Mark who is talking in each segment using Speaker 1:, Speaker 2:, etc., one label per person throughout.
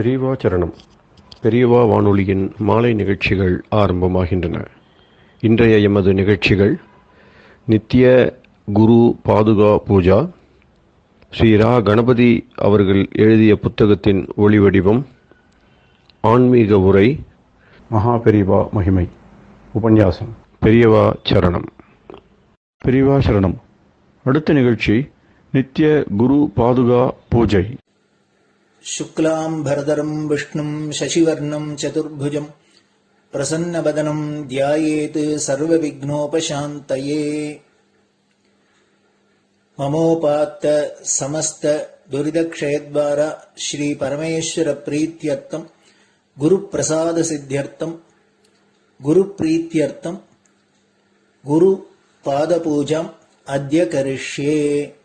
Speaker 1: பெரியவா சரணம். பெரியவா வானொலியின் மாலை நிகழ்ச்சிகள் ஆரம்பமாகின்றன. இன்றைய எமது நிகழ்ச்சிகள் நித்திய குரு பாதுகா பூஜா, ஸ்ரீ ரா கணபதி அவர்கள் எழுதிய புத்தகத்தின் ஒளிவடிவம், ஆன்மீக உரை, மகா பெரியவா மகிமை, உபன்யாசம். பெரியவா சரணம். பெரியவா சரணம். அடுத்த நிகழ்ச்சி நித்திய குரு பாதுகா பூஜை.
Speaker 2: शुक्लां भरदरं विष्णुं शशिवर्णं चतुर्भुजं प्रसन्नवदनं ध्यायेत् सर्वविघ्नोपशान्तये। ममोपात्त समस्त दुरितक्षयद्वारा श्री परमेश्वर प्रीत्यर्थं गुरुप्रसाद सिद्ध्यर्थं गुरुप्रीत्यर्थं गुरुपादपूजाम् अद्य करिष्ये।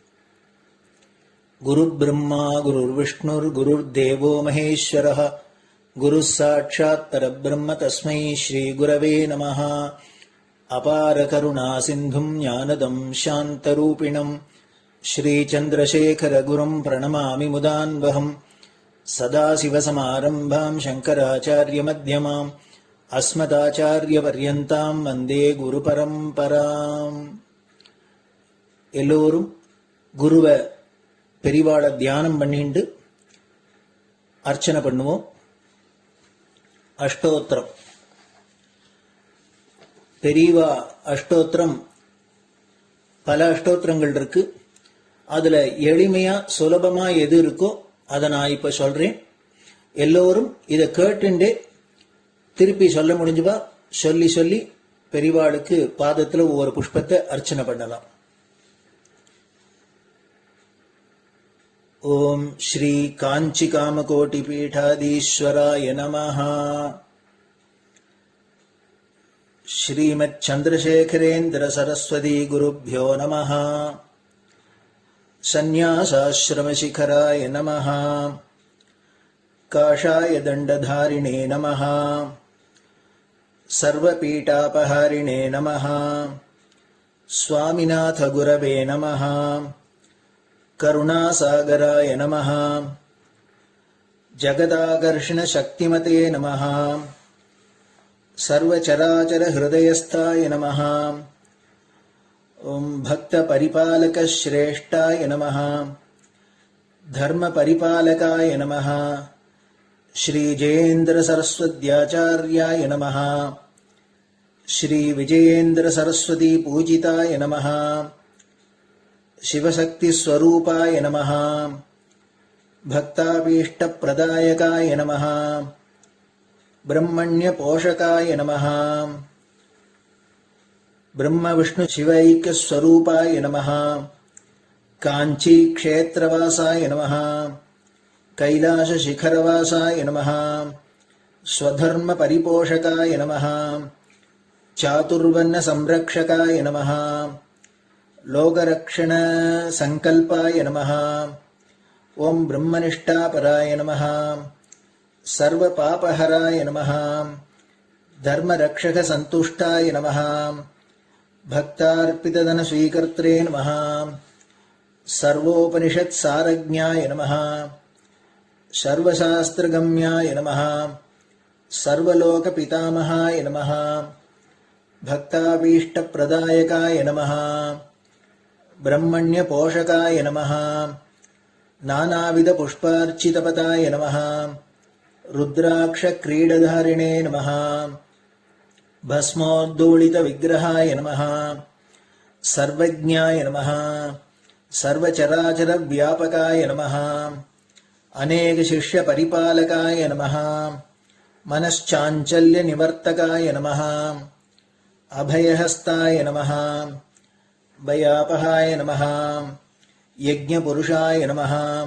Speaker 2: गुरुर्ब्रह्मा गुरुर्विष्णुर्गुरुर्देवो महेश्वरः गुरुः साक्षात् परब्रह्म तस्मै श्रीगुरवे नमः। अपारकरुणासिन्धुं ज्ञानदं शान्तरूपिणं श्रीचन्द्रशेखरगुरुं प्रणमामि मुदान्वहम्। सदाशिवसमारम्भां शङ्कराचार्यमध्यमाम् अस्मदाचार्यपर्यन्तां वन्दे गुरुपरम्पराम्. எல்லோரும் குருவை பெரிவாளை தியானம் பண்ணிண்டு அர்ச்சனை பண்ணுவோம். அஷ்டோத்திரம். பெரியவா அஷ்டோத்திரம் பல அஷ்டோத்திரங்கள் இருக்கு. அதுல எளிமையா சுலபமா எது இருக்கோ அதை நான் இப்ப சொல்றேன். எல்லோரும் இதை கேட்டுண்டே திருப்பி சொல்ல முடிஞ்சுவா சொல்லி சொல்லி பெரிவாளுக்கு பாதத்துல ஒவ்வொரு புஷ்பத்தை அர்ச்சனை பண்ணலாம். ओम श्री कांची कामकोटि पीठाधीश्वराय नमः. श्रीमत् चंद्रशेखरेन्द्र सरस्वती गुरुभ्यो नमः. संन्यासाश्रम शिखराय नमः. काषाय दंडधारिणे नमः. सर्वपीठापहारिणे नमः. स्वामिनाथ गुरवे नमः. करुणासागराय नमः. जगदाकर्षण शक्तिमते नमः. सर्वचराचर हृदयस्थाय नमः. ओम भक्त परिपालक श्रेष्ठाय नमः. धर्म परिपालकाय नमः. श्री जयेन्द्र सरस्वत्याचार्याय नमः. श्री विजयेन्द्र सरस्वती पूजिताय नमः. शिवशक्ति स्वरूपाय नमः. भक्ताभीष्ट प्रदायकाय नमः. ब्रह्मण्य पोषकाय नमः. ब्रह्म विष्णु शिवैक्य स्वरूपाय नमः. कांची क्षेत्रवासाय नमः. कैलाश शिखरवासाय नमः. स्वधर्म परिपोषकाय नमः. चातुर्वर्ण संरक्षकाय नमः. लोकरक्षण संकल्पाय नमः. ओम ब्रह्मनिष्ठापराय नमः. सर्वपापहराय नमः. धर्मरक्षक संतुष्टाय नमः. भक्तार्पितधन स्वीकर्त्रे नमः. सर्वोपनिषत् सारज्ञाय नमः. सर्वशास्त्रगम्याय नमः. सर्वलोक पितामहाय नमः. भक्ताभीष्ट प्रदायकाय नमः. ब्रह्मण्य पोषकाय नमः. नानाविध पुष्पार्चितपताय नमः. रुद्राक्ष क्रीडधारिणे नमः. भस्मोद्दोलित विग्रहाय नमः. सर्वज्ञाय नमः. सर्वचराचर व्यापकाय नमः. अनेक शिष्य परिपालकाय नमः. मनश्चाञ्चल्य निवर्तकाय नमः. अभयहस्ताय नमः. भयापहाय नमः. यज्ञपुरुषाय नमः.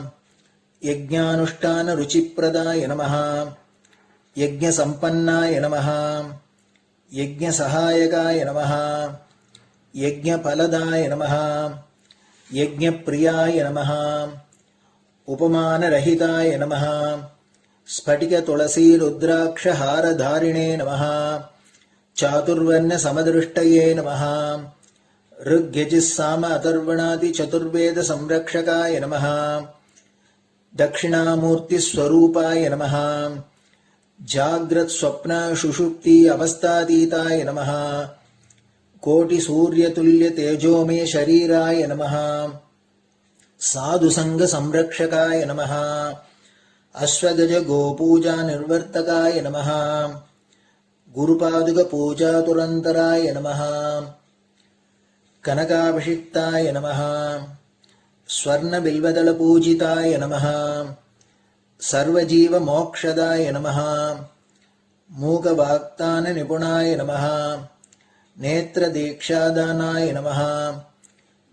Speaker 2: यज्ञानुष्ठान रुचिप्रदाय नमः. यज्ञसम्पन्नाय नमः. यज्ञसहायकाय नमः. यज्ञफलदाय नमः. यज्ञप्रियाय नमः. उपमानरहिताय नमः. स्फटिक तुलसी रुद्राक्ष हारधारिणे नमः. चातुर्वर्ण समदृष्टये नमः. ऋग्यजुस्साम अथर्वणादि चतुर्वेद संरक्षकाय नमः. दक्षिणामूर्तिस्वरूपाय नमः जाग्रत् स्वप्न सुषुप्ति अवस्थातीताय नमः कोटिसूर्यतुल्यतेजोमय शरीराय नमः साधुसङ्गसंरक्षकाय नमः अश्वगज गोपूजा निर्वर्तकाय नमः गुरुपादुकपूजातुरन्तराय नमः कनकाभिषिक्ताय नमः स्वर्णबिल्वदलपूजिताय नमः सर्वजीवमोक्षदाय नमः मूकवाक्ताननिपुणाय नमः नेत्रदीक्षादानाय नमः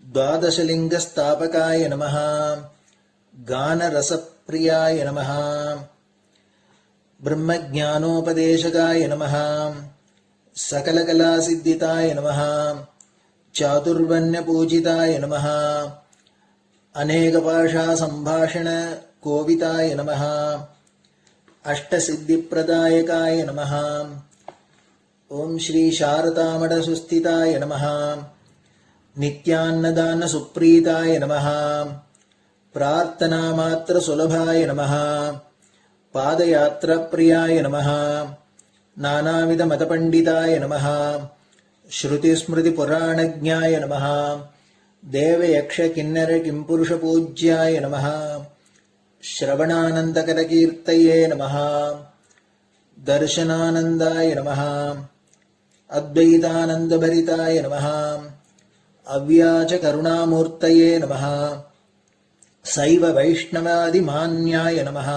Speaker 2: द्वादशलिङ्गस्थापकाय नमः गानरसप्रियाय नमः ब्रह्मज्ञानोपदेशकाय नमः सकलकलासिद्धिताय नमः चातुर्वर्ण्यपूजिताय नमः अनेकभाषासम्भाषण कोविताय नमः अष्टसिद्धिप्रदायकाय नमः ओम श्री शारदामठसुस्थिताय नमः नित्यान्नदानसुप्रीताय नमः प्रार्थनामात्रसुलभाय नमः पादयात्राप्रियाय नमः नानाविधमतपण्डिताय नमः श्रुतिस्मृतिपुराणज्ञाय नमः देवयक्षकिन्नरकिंपुरुषपूज्याय नमः श्रवणानन्दकरकीर्तये नमः दर्शनानन्दाय नमः अद्वैतानन्दभरिताय नमः अव्याजकरुणामूर्तये नमः शैव वैष्णवादिमान्याय नमः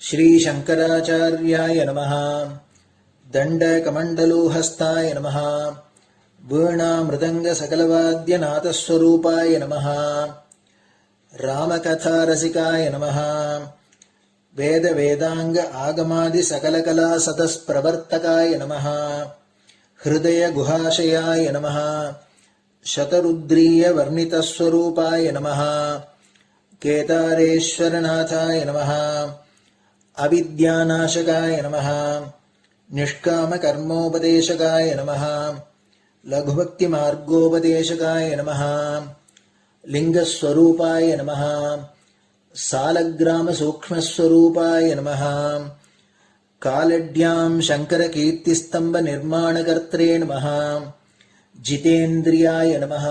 Speaker 2: श्रीशङ्कराचार्याय नमः दण्डकमण्डलोहस्ताय नमः वीणामृदङ्गसकलवाद्यनाथस्वरूपाय नमः रामकथारसिकाय नमः वेदवेदाङ्ग आगमादिसकलकलासतस्प्रवर्तकाय नमः हृदयगुहाशयाय नमः शतरुद्रीयवर्णितस्वरूपाय नमः केदारेश्वरनाथाय नमः अविद्यानाशकाय नमः निष्कामकर्मोपदेशकाय नमः लघुभक्तिमार्गोपदेशकाय नमः लिङ्गस्वरूपाय नमः सालग्रामसूक्ष्मस्वरूपाय नमः कालड्यां शङ्करकीर्तिस्तम्भनिर्माणकर्त्रे नमः जितेन्द्रियाय नमः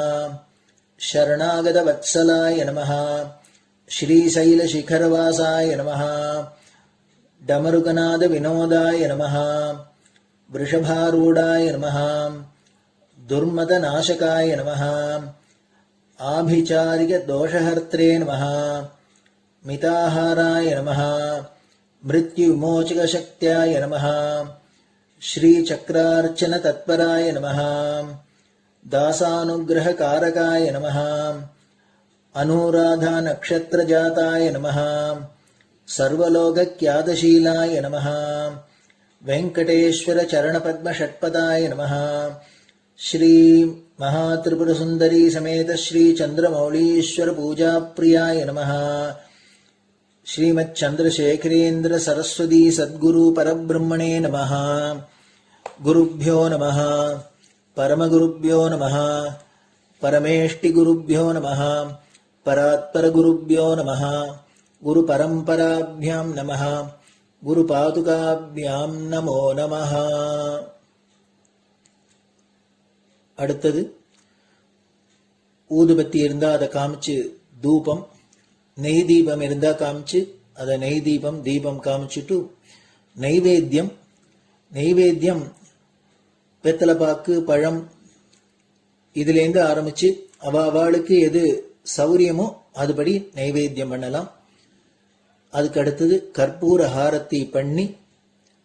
Speaker 2: शरणागतवत्सलाय नमः श्रीशैलशिखरवासाय नमः डमरुकनादविनोदाय नमः वृषभारूढाय नमः दुर्मदनाशकाय नमः आभिचारिकदोषहर्त्रे नमः मिताहाराय नमः मृत्युविमोचकशक्त्याय नमः श्रीचक्रार्चनतत्पराय नमः दासानुग्रहकारकाय नमः अनुराधानक्षत्रजाताय नमः सर्वलोकख्यातशीलाय नमः वेङ्कटेश्वरचरणपद्मषट्पदाय नमः श्री महात्रिपुरसुन्दरी समेत श्री चन्द्रमौलीश्वर पूजाप्रियाय नमः श्रीमच्चन्द्रशेखरेन्द्र सरस्वती सद्गुरु परब्रह्मणे नमः गुरुभ्यो नमः परमगुरुभ्यो नमः परमेष्टिगुरुभ्यो नमः परात्परगुरुभ्यो नमः गुरुपरम्पराभ्यां नमः गुरुपादुकाभ्यां नमो नमः. அடுத்தது ஊதுபத்தி இருந்தா அதை காமிச்சு தூபம், நெய் தீபம் இருந்தா காமிச்சு அதை நெய் தீபம் தீபம் காமிச்சுட்டு நைவேத்தியம் வெத்தலைப்பாக்கு பழம் இதுலேருந்து ஆரம்பிச்சு அவளுக்கு எது சௌரியமோ அதுபடி நைவேத்தியம் பண்ணலாம். அதுக்கு அடுத்தது கற்பூர ஹாரத்தி பண்ணி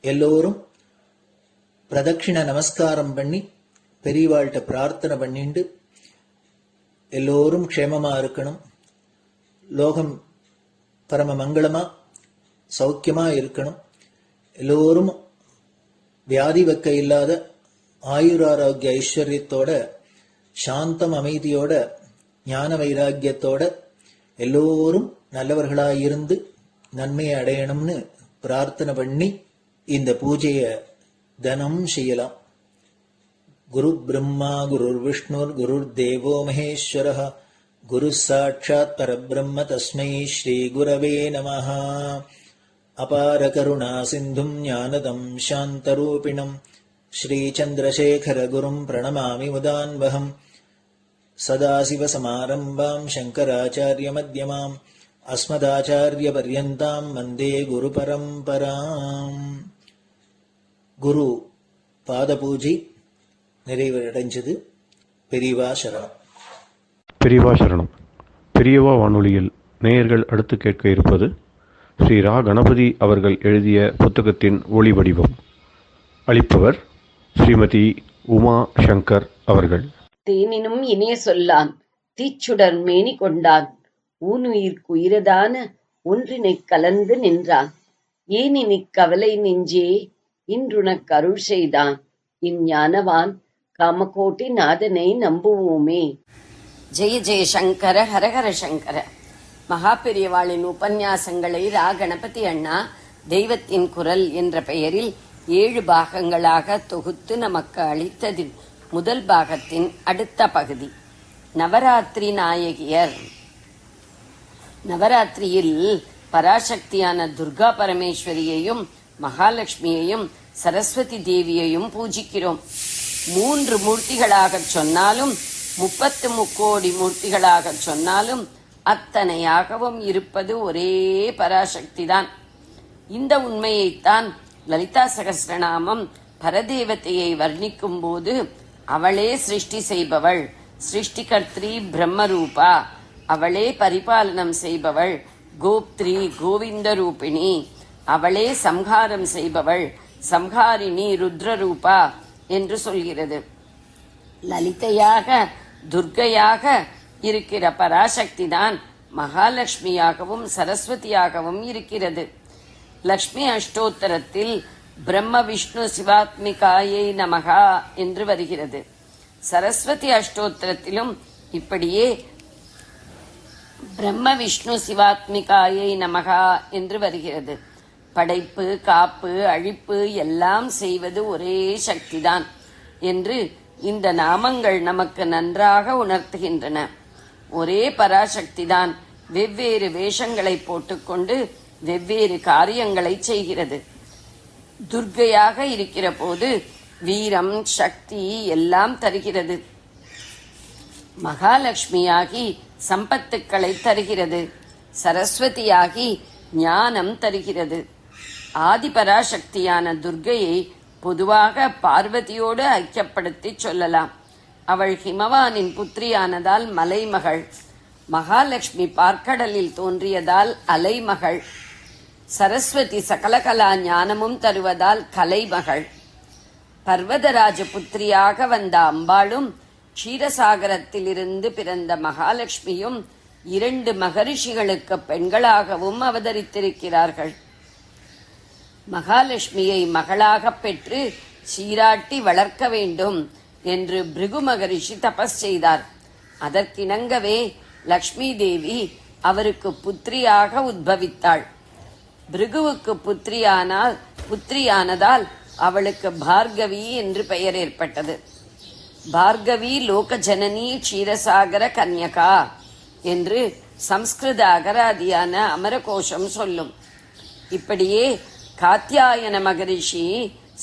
Speaker 2: எல்லோரும் பிரதட்சிண நமஸ்காரம் பண்ணி பெரியவாள்கிட்ட பிரார்த்தனை பண்ணிண்டு எல்லோரும் க்ஷேமமா இருக்கணும், லோகம் பரம மங்களமா சௌக்கியமா இருக்கணும், எல்லோரும் வியாதி வெக்க இல்லாத ஆயுராரோக்கிய ஐஸ்வர்யத்தோட சாந்தம் அமைதியோட ஞான வைராக்கியத்தோட எல்லோரும் நல்லவர்களாயிருந்து நன்மையை அடையணும்னு பிரார்த்தனை பண்ணி இந்த பூஜையை தினம் செய்யலாம். குரு பிரம்மா குருர் விஷ்ணுர் குருர் தேவோ மகேஸ்வரः குரு சாட்சாத் பரபிரம்ம தஸ்மை ஸ்ரீ குரவே நமஹ. அபார கருணா சிந்தும் ஞானதம் சாந்தரூபிணம் ஸ்ரீ சந்திரசேகர குரும் பிரணமாமி முதான்வகம். சதாசிவசமாரம்பாம் சங்கராச்சாரிய மத்யமாம் அஸ்மதாச்சாரிய பர்யந்தாம் வந்தே குரு பரம்பராம். குரு பாத பூஜை நிறைவடைஞ்சது. பெரியவா சரணம்.
Speaker 1: பெரியவா சரணம். பெரியவா வானொலியில் நேயர்கள் அடுத்து கேட்க இருப்பது ஸ்ரீ ரா கணபதி அவர்கள் எழுதிய புத்தகத்தின் ஒளி வடிவம். அளிப்பவர் ஸ்ரீமதி உமா சங்கர் அவர்கள்.
Speaker 3: தேனினும் இனிய சொல்லான் தீச்சுடர் மேனி கொண்டான் ஊனுயிர்க்குயிரதான ஒன்றினைக் கலந்து நின்றான் ஏனினிக் கவலை நெஞ்சே இன்றுனக் அருள் செய்தான் இஞ்ஞானவான் காமகோட்டி நாதனை நம்புவோமே. ஜெய ஜெய சங்கர ஹரஹர சங்கர. மகாபெரியவாளின் உபன்யாசங்களை ரா கணபதி அண்ணா தெய்வத்தின் குரல் என்ற பெயரில் 7 பாகங்களாக தொகுத்து நமக்கு அளித்ததில் முதல் பாகத்தின் அடுத்த பகுதி நவராத்திரி நாயகியர். நவராத்திரியில் பராசக்தியான துர்கா பரமேஸ்வரியையும் மகாலட்சுமியையும் சரஸ்வதி தேவியையும் பூஜிக்கிறோம். 3 மூர்த்திகளாக சொன்னாலும் 33 கோடி மூர்த்திகளாக சொன்னாலும் அத்தனையாகவும் இருப்பது ஒரே பராசக்திதான். இந்த உண்மையைத்தான் லலிதா சகஸ்ரநாமம் பரதேவதையை வர்ணிக்கும் போது அவளே சிருஷ்டி செய்பவள், சிருஷ்டிகர்த்ரி பிரம்மரூபா, அவளே பரிபாலனம் செய்பவள் கோப்த்ரி கோவிந்த ரூபிணி, அவளே சம்ஹாரம் செய்பவள் சம்ஹாரிணி ருத்ரரூபா என்று சொல்கிறது. லலிதையாக துர்க்கையாக இருக்கிற பராசக்தி தான் மகாலட்சுமியாகவும் சரஸ்வதியாகவும் இருக்கிறது. லக்ஷ்மி அஷ்டோத்தரத்தில் பிரம்ம விஷ்ணு சிவாத்மிகாயை நமகா என்று வருகிறது. சரஸ்வதி அஷ்டோத்தரத்திலும் இப்படியே பிரம்ம விஷ்ணு சிவாத்மிகாயை நமகா என்று வருகிறது. படைப்பு, காப்பு, அழிப்பு எல்லாம் செய்வது ஒரே சக்திதான் என்று இந்த நாமங்கள் நமக்கு நன்றாக உணர்த்துகின்றன. ஒரே பராசக்திதான் வெவ்வேறு வேஷங்களை போட்டுக்கொண்டு வெவ்வேறு காரியங்களை செய்கிறது. துர்க்கையாக இருக்கிற போது வீரம், சக்தி எல்லாம் தருகிறது. மகாலட்சுமியாகி சம்பத்துக்களை தருகிறது. சரஸ்வதியாகி ஞானம் தருகிறது. ஆதிபராசக்தியான துர்க்கையை பொதுவாக பார்வதியோடு ஐக்கியப்படுத்தி சொல்லலாம். அவள் ஹிமவானின் புத்திரியானதால் மலைமகள். மகாலட்சுமி பார்க்கடலில் தோன்றியதால் அலைமகள். சரஸ்வதி சகலகலா ஞானமும் தருவதால் கலைமகள். பர்வதராஜ புத்திரியாக வந்த அம்பாளும் க்ஷீரசாகரத்திலிருந்து பிறந்த மகாலட்சுமியும் 2 மகரிஷிகளுக்கு பெண்களாகவும் அவதரித்திருக்கிறார்கள். மகாலட்சுமியை மகளாக பெற்று சீராட்டி வளர்க்க வேண்டும் என்று பிருகு மகரிஷி தபஸ் செய்தார். அதற்கிணங்கவே லக்ஷ்மி தேவி அவருக்கு புத்திரியாக உத்பவித்தாள். பிருகுவுக்கு புத்திரியானதால் அவளுக்கு பார்கவி என்று பெயர் ஏற்பட்டது. பார்கவி லோக ஜனனி க்ஷீரசாகர கன்யகா என்று சம்ஸ்கிருத அகராதியான அமரகோஷம் சொல்லும். இப்படியே காத்யாயன மகரிஷி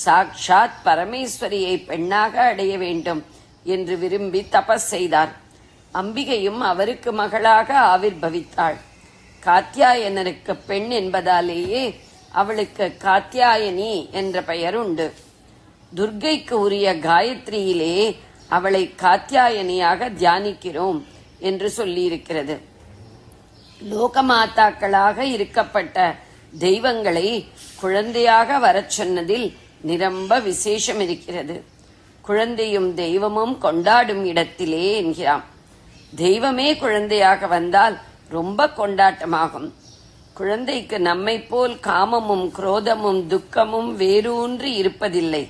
Speaker 3: சாக்ஷாத் பரமேஸ்வரியை பெண்ணாக அடைய வேண்டும் என்று விரும்பி தபஸ் செய்தார். அம்பிகையும் அவருக்கு மகளாக ஆவிர்பவித்தாள். காத்யாயனருக்கு பெண் என்பதாலேயே அவளுக்கு காத்யாயனி என்ற பெயர் உண்டு. துர்க்கைக்கு உரிய காயத்ரியிலே அவளை காத்யாயனியாக தியானிக்கிறோம் என்று சொல்லியிருக்கிறது. லோகமாத்தாக்களாக இருக்கப்பட்ட தெய்வங்களை குழந்தையாக வரச் சொன்னதில் நிரம்ப விசேஷம் இருக்கிறது. குழந்தையும் தெய்வமும் கொண்டாடும் இடத்திலே என்கிறாம். தெய்வமே குழந்தையாக வந்தால் ரொம்ப கொண்டாட்டமாகும். குழந்தைக்கு நம்மை போல் காமமும் குரோதமும் துக்கமும் வேரூன்றி இருப்பதில்லை.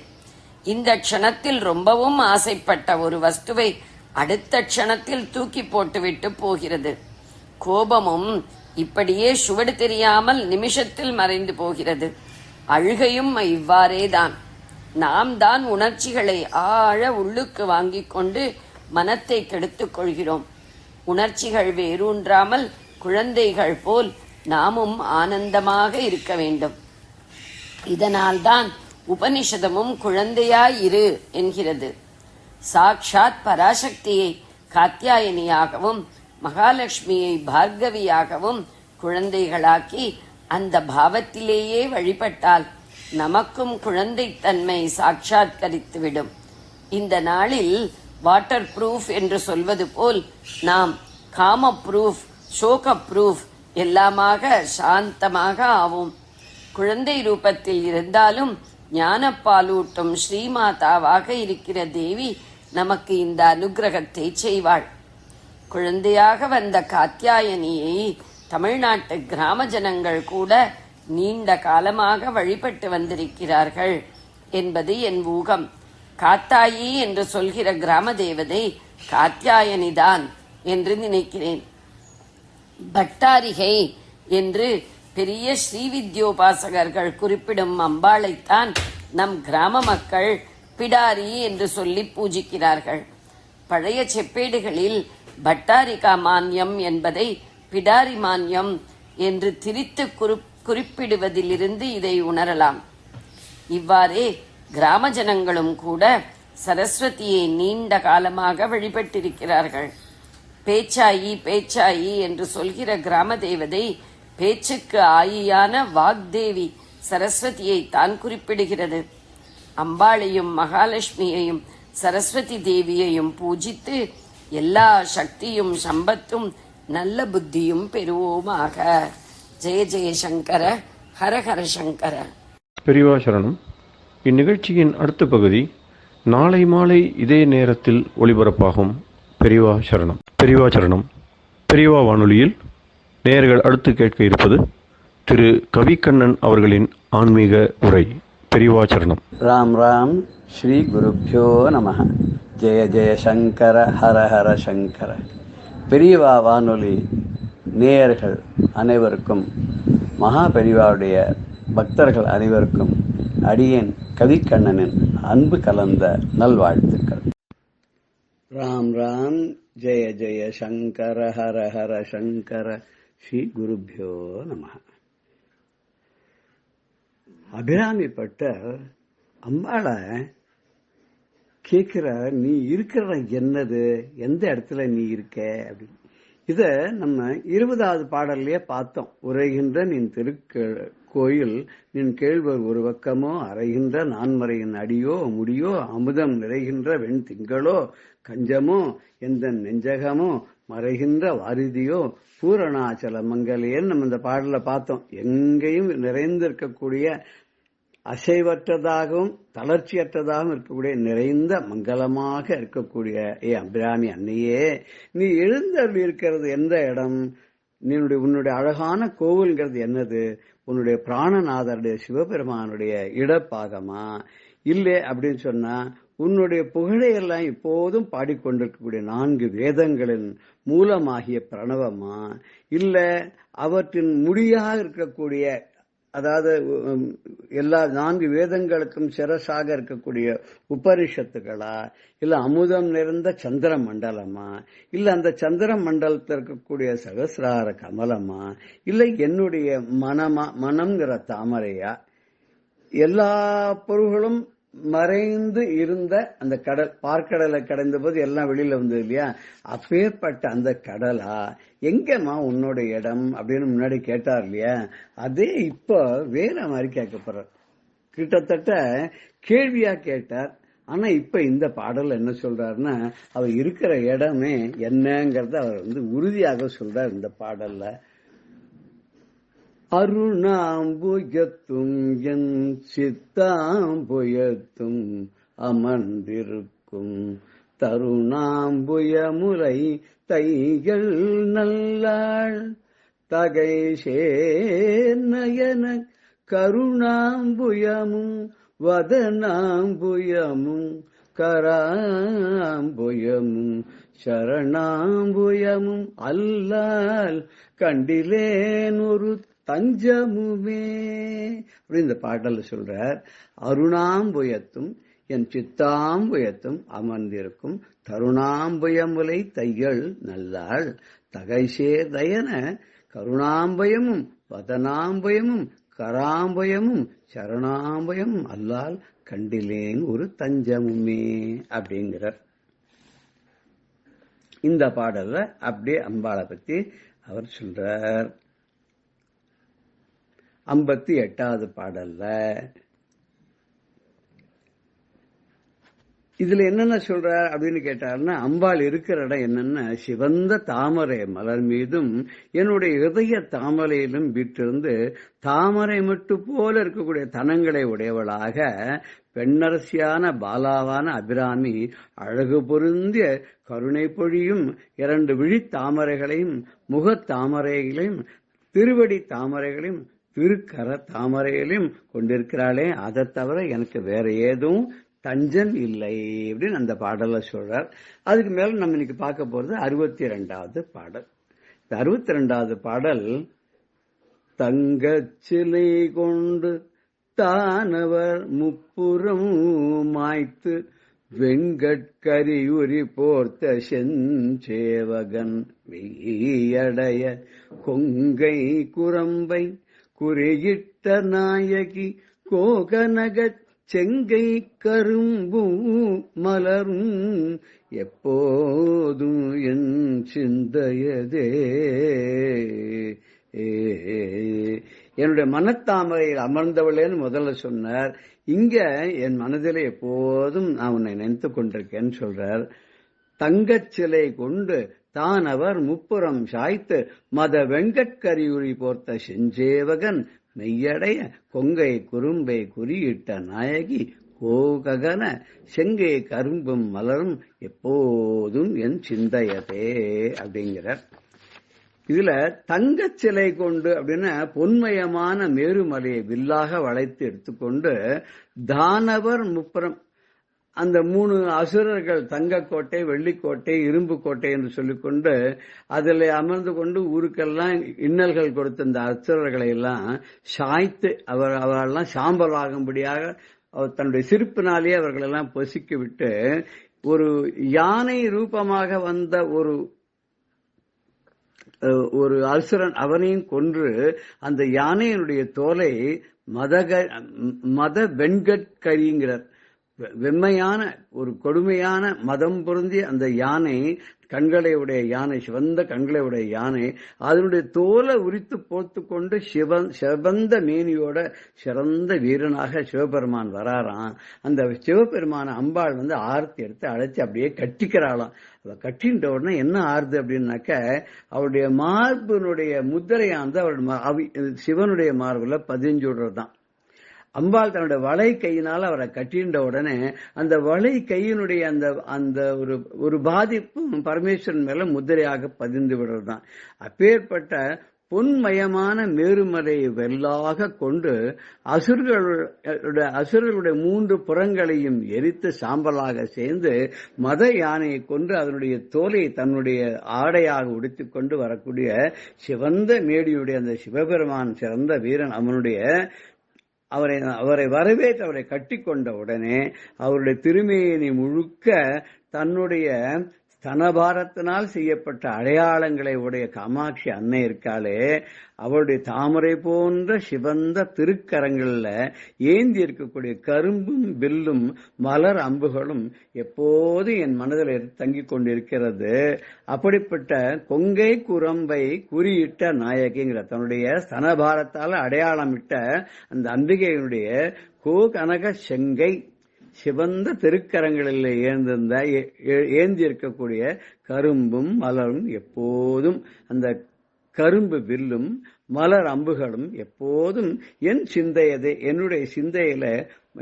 Speaker 3: இந்த க்ஷணத்தில் ரொம்பவும் ஆசைப்பட்ட ஒரு வஸ்துவை அடுத்த க்ஷணத்தில் தூக்கி போட்டுவிட்டு போகிறது. கோபமும் இப்படியே சுவடு தெரியாமல் நிமிஷத்தில் மறைந்து போகிறது. அழுகையும் இவ்வாறேதான். நாம் தான் உணர்ச்சிகளை ஆழ உள்ளுக்கு வாங்கிக் கொண்டு மனத்தை கெடுத்துக் கொள்கிறோம். உணர்ச்சிகள் வேரூன்றாமல் குழந்தைகள் போல் நாமும் ஆனந்தமாக இருக்க வேண்டும். இதனால்தான் உபனிஷதமும் குழந்தையாயிரு என்கிறது. சாக்ஷாத் பராசக்தியை காத்யாயனியாகவும் மகாலட்சுமியை பார்கவியாகவும் குழந்தைகளாக்கி அந்த பாவத்திலேயே வழிபட்டால் நமக்கும் குழந்தைத்தன்மை சாட்சாத்கரித்துவிடும். இந்த நாளில் வாட்டர் ப்ரூஃப் என்று சொல்வது போல் நாம் காம ப்ரூஃப், சோக ப்ரூஃப் எல்லாமாக சாந்தமாக ஆவோம். குழந்தை ரூபத்தில் இருந்தாலும் ஞானப்பாலூட்டும் ஸ்ரீமாதாவாக இருக்கிற தேவி நமக்கு இந்த அனுகிரகத்தை செய்வாள். குழந்தையாக வந்த காத்யாயனியை தமிழ்நாட்டு கிராம ஜனங்கள் கூட நீண்ட காலமாக வழிபட்டு வந்திருக்கிறார்கள் என்பது என் ஊகம். காத்தாயி என்று சொல்கிற கிராம தேவதை காத்யாயனிதான் என்று நினைக்கிறேன். பட்டாரிகை என்று பெரிய ஸ்ரீவித்யோபாசகர்கள் குறிப்பிடும் அம்பாளைத்தான் நம் கிராம மக்கள் பிடாரி என்று சொல்லி பூஜிக்கிறார்கள். பழைய செப்பேடுகளில் பட்டாரிகா மான்யம் என்பதை பிடாரி மான்யம் என்று திரித்து குறிப்பிடுவதிலிருந்து இதை உணரலாம். இவ்வாறே கிராம ஜனங்களும் கூட சரஸ்வதியை நீண்ட காலமாக வழிபட்டிருக்கிறார்கள். பேச்சாயி பேச்சாயி என்று சொல்கிற கிராம தேவதை பேச்சுக்கு ஆயியான வாக்தேவி சரஸ்வதியை தான் குறிப்பிடுகிறது. அம்பாளையும் மகாலட்சுமியையும் சரஸ்வதி தேவியையும் பூஜித்து எல்லா சக்தியும் சம்பத்தும் நல்ல புத்தியும் பெறுவோமாக. ஜெய ஜெய சங்கர, ஹர ஹர சங்கர.
Speaker 1: பெரியவா சரணம். இந்நிகழ்ச்சியின் அடுத்த பகுதி நாளை மாலை இதே நேரத்தில் ஒளிபரப்பாகும். பெரியவா சரணம். பெரியவா சரணம். பெரியவா வானொலியில் நேயர்கள் அடுத்து கேட்க இருப்பது திரு கவிக்கண்ணன் அவர்களின் ஆன்மீக உரை. பெரியவா சரணம்.
Speaker 4: ராம் ராம். ஸ்ரீ குருப்யோ நமஹ. ஜெய ஜெய சங்கர, ஹர ஹர சங்கர. பெரியவா வானொலி நேயர்கள் அனைவருக்கும், மகா பெரியவாவுடைய பக்தர்கள் அனைவருக்கும் அடியேன் கவிக்கண்ணனின் அன்பு கலந்த நல்வாழ்த்துக்கள். ராம் ராம். ஜெய ஜெய சங்கர, ஹர ஹர சங்கர. ஸ்ரீ குருப்யோ நமஹ. அபிராமிப்பட்ட அம்பாளை கேட்கிற, நீ இருக்கிற என்னது, எந்த இடத்துல நீ இருக்க அப்படின்னு. இத நம்ம 20வது பாடல்லையே பார்த்தோம். உரைகின்ற நின் திருக்கோயில் நின் கேள்வர் ஒரு பக்கமோ, அறைகின்ற நான்மறையின் அடியோ முடியோ, அமுதம் நிறைகின்ற வெண் திங்களோ கஞ்சமோ, எந்த நெஞ்சகமோ மறைகின்ற வாரிதியோ பூரணாச்சல மங்கலேன்னு நம்ம இந்த பாடல பார்த்தோம். எங்கேயும் நிறைந்திருக்கக்கூடிய, அசைவற்றதாகவும் தளர்ச்சியற்றதாகவும் இருக்கக்கூடிய, நிறைந்த மங்களமாக இருக்கக்கூடிய அபிராமி அன்னையே, நீ எழுந்தருளி இருக்கிறது எந்த இடம்? உன்னுடைய அழகான கோவில்ங்கிறது என்னது? உன்னுடைய பிராணநாதருடைய சிவபெருமானுடைய இடப்பாகமா? இல்லை அப்படின்னு சொன்னா உன்னுடைய புகழையெல்லாம் இப்போதும் பாடிக்கொண்டிருக்கக்கூடிய 4 வேதங்களின் மூலமாகிய பிரணவமா? இல்ல அவற்றின் முடியாக இருக்கக்கூடிய, அதாவது எல்லா 4 வேதங்களுக்கும் சிரசாக இருக்கக்கூடிய உபனிஷத்துகளா? இல்ல அமுதம் நிறைந்த சந்திர மண்டலமா? இல்ல அந்த சந்திர மண்டலத்தில் இருக்கக்கூடிய சகசிரார கமலமா? இல்ல என்னுடைய மனம்ங்கிற தாமரையா? எல்லா பொருள்களும் மறைந்து இருந்த அந்த கடல், பார்க்கடலை கடைந்த போது எல்லாம் வெளியில வந்தது இல்லையா? அப்பேற்பட்ட அந்த கடலா? எங்கம்மா உன்னோட இடம் அப்படின்னு முன்னாடி கேட்டார் இல்லையா? அதே இப்ப வேற மாதிரி கேட்கப்படுறார். கிட்டத்தட்ட கேள்வியா கேட்டார். ஆனா இப்ப இந்த பாடல் என்ன சொல்றாருன்னா, அவர் இருக்கிற இடமே என்னங்கறத அவர் உறுதியாக சொல்றார் இந்த பாடல்ல. அருணாம்புயத்தும் என் சித்தாம்புயத்தும் அமர்ந்திருக்கும் தருணாம்புயமுலை தைகள் நல்லாள் தகை சேர்நயன கருணாம்புயமும் வதனாம்புயமும் கராம்புயமும் சரணாம்புயமும் அல்லால் கண்டிலேன் ஒரு தஞ்சமுமே அப்படி இந்த பாடல்ல சொல்றார். அருணாம்புயத்தும் என் சித்தாம்புயத்தும் அமர்ந்திருக்கும் தருணாம்புயமுலை தையல் நல்லாள் தகைசேர் தயன கருணாம்பயமும் வதனாம்பயமும் கராம்பயமும் சரணாம்பயமும் அல்லால் கண்டிலேன் ஒரு தஞ்சமுமே அப்படிங்கிறார். இந்த பாடல்ல அப்படியே அம்பாளை பத்தி அவர் சொல்றார். 58வது பாடல்ல இதுல என்னென்ன சொல்றார் அப்படின்னு கேட்டாருன்னா, அம்பாள் இருக்கிற இடம் என்னன்னா சிவந்த தாமரை மலர் மீதும் என்னுடைய இதய தாமரையிலும் வீட்டிலிருந்து தாமரை மட்டு போல இருக்கக்கூடிய தனங்களை உடையவளாக பெண்ணரசியான பாலாவான அபிராமி அழகு பொருந்திய கருணை பொழியும் 2 விழி தாமரைகளையும் முகத் தாமரைகளையும் திருவடி தாமரைகளையும் திருக்கர தாமரைகளையும் கொண்டிருக்கிறாளே, அதை தவிர எனக்கு வேற ஏதும் தஞ்சம் இல்லை அப்படின்னு அந்த பாடல சொல்றார். அதுக்கு மேல நம்ம இன்னைக்கு பார்க்க போறது 62வது பாடல். இந்த 62வது பாடல் தங்கச் சிலை கொண்டு தானவர் முப்புறம் மாய்த்து வெங்கட்கரியுரி போர்த்த செஞ்சேவகன் வெய்யடைய கொங்கை குரம்பை குறியிட்ட நாயகி கோகனகச் செங்கை கரும்பும் மலரும் எப்போதும் என் சிந்தையதே. என்னுடைய மனத்தாமரையில் அமர்ந்தவளேன்னு முதல்ல சொன்னார். இங்க என் மனதிலே எப்போதும் நான் உன்னை நினைத்துக் கொண்டிருக்கேன்னு சொல்றார். தங்கச் சிலை கொண்டு தான் அவர் முப்புறம் சாய்த்து மத வெங்கட்கரியுரி போர்த்த செஞ்சேவகன் மெய்யடைய கொங்கை குறும்பை குறியிட்ட நாயகி கோககன செங்கை கரும்பும் மலரும் எப்போதும் என் சிந்தையதே அப்படிங்கிறார். இதுல தங்கச் சிலை கொண்டு அப்படின்னா பொன்மயமான மேருமலையை வில்லாக வளைத்து எடுத்துக்கொண்டு தானவர் முப்புறம் அந்த 3 அசுரர்கள் தங்கக்கோட்டை வெள்ளிக்கோட்டை இரும்பு கோட்டை என்று சொல்லிக்கொண்டு அதில் அமர்ந்து கொண்டு ஊருக்கெல்லாம் இன்னல்கள் கொடுத்த இந்த அசுரர்களை எல்லாம் சாய்த்து அவரெல்லாம் சாம்பலாகும்படியாக தன்னுடைய சிரிப்பினாலேயே அவர்களெல்லாம் பொசிக்க விட்டு ஒரு யானை ரூபமாக வந்த ஒரு அசுரன் அவனையும் கொன்று அந்த யானையினுடைய தோலை மத வெண்கட்கரிங்கிறார். வெம்மையான ஒரு கொடுமையான மதம் பொருந்திய அந்த யானை, கண்களை உடைய யானை, சிவந்த கண்களை உடைய யானை, அதனுடைய தோலை உரித்து போர்த்து கொண்டு சிவந்த மேனியோட சிறந்த வீரனாக சிவபெருமான் வராராம். அந்த சிவபெருமான அம்பாள் ஆரத்தி எடுத்து அழைச்சி அப்படியே கட்டிக்கிறாளாம். அவ கட்டின்ற உடனே என்ன ஆறுது அப்படின்னாக்க அவருடைய மார்பினுடைய முத்திரையானது அவருடைய சிவனுடைய மார்புல 15 விடுறதுதான். அம்பாள் தன்னுடைய வளை கையினால் அவரை கட்டின்ற உடனே அந்த வளை கையினுடைய அந்த ஒரு பாதிப்பு பரமேஸ்வரன் மேல முத்திரையாக பதிந்து விடுறதுதான். அப்பேற்பட்ட பொன்மயமான மேருமலையை வெல்லாக கொண்டு அசுரர்களுடைய 3 புறங்களையும் எரித்து சாம்பலாக சேர்ந்து மத யானையை கொண்டு அதனுடைய தோலை தன்னுடைய ஆடையாக உடுத்திக் கொண்டு வரக்கூடிய சிவந்த மேடியுடைய அந்த சிவபெருமான் சிறந்த வீரன் அவனுடைய அவரை வரவேற்று அவரை கட்டி கொண்ட உடனே அவருடைய திருமேனி முழுக்க தன்னுடைய ஸ்தனபாரத்தினால் செய்யப்பட்ட அடையாளங்களை உடைய காமாட்சி அன்னை இருக்காளே, அவருடைய தாமரை போன்ற சிவந்த திருக்கரங்கள்ல ஏந்தி இருக்கக்கூடிய கரும்பும் வில்லும் மலர் அம்புகளும் எப்போது என் மனதில் தங்கிக் கொண்டிருக்கிறது. அப்படிப்பட்ட கொங்கை குரம்பை குறியிட்ட நாயகிங்கிற தன்னுடைய ஸ்தனபாரத்தால் அடையாளமிட்ட அந்த அம்பிகையினுடைய கோகனக செங்கை சிவந்த திருக்கரங்களில் ஏந்தி இருக்கக்கூடிய கரும்பும் மலரும் எப்போதும் அந்த கரும்பு வில்லும் மலர் அம்புகளும் எப்போதும் என் சிந்தையதே என்னுடைய சிந்தையில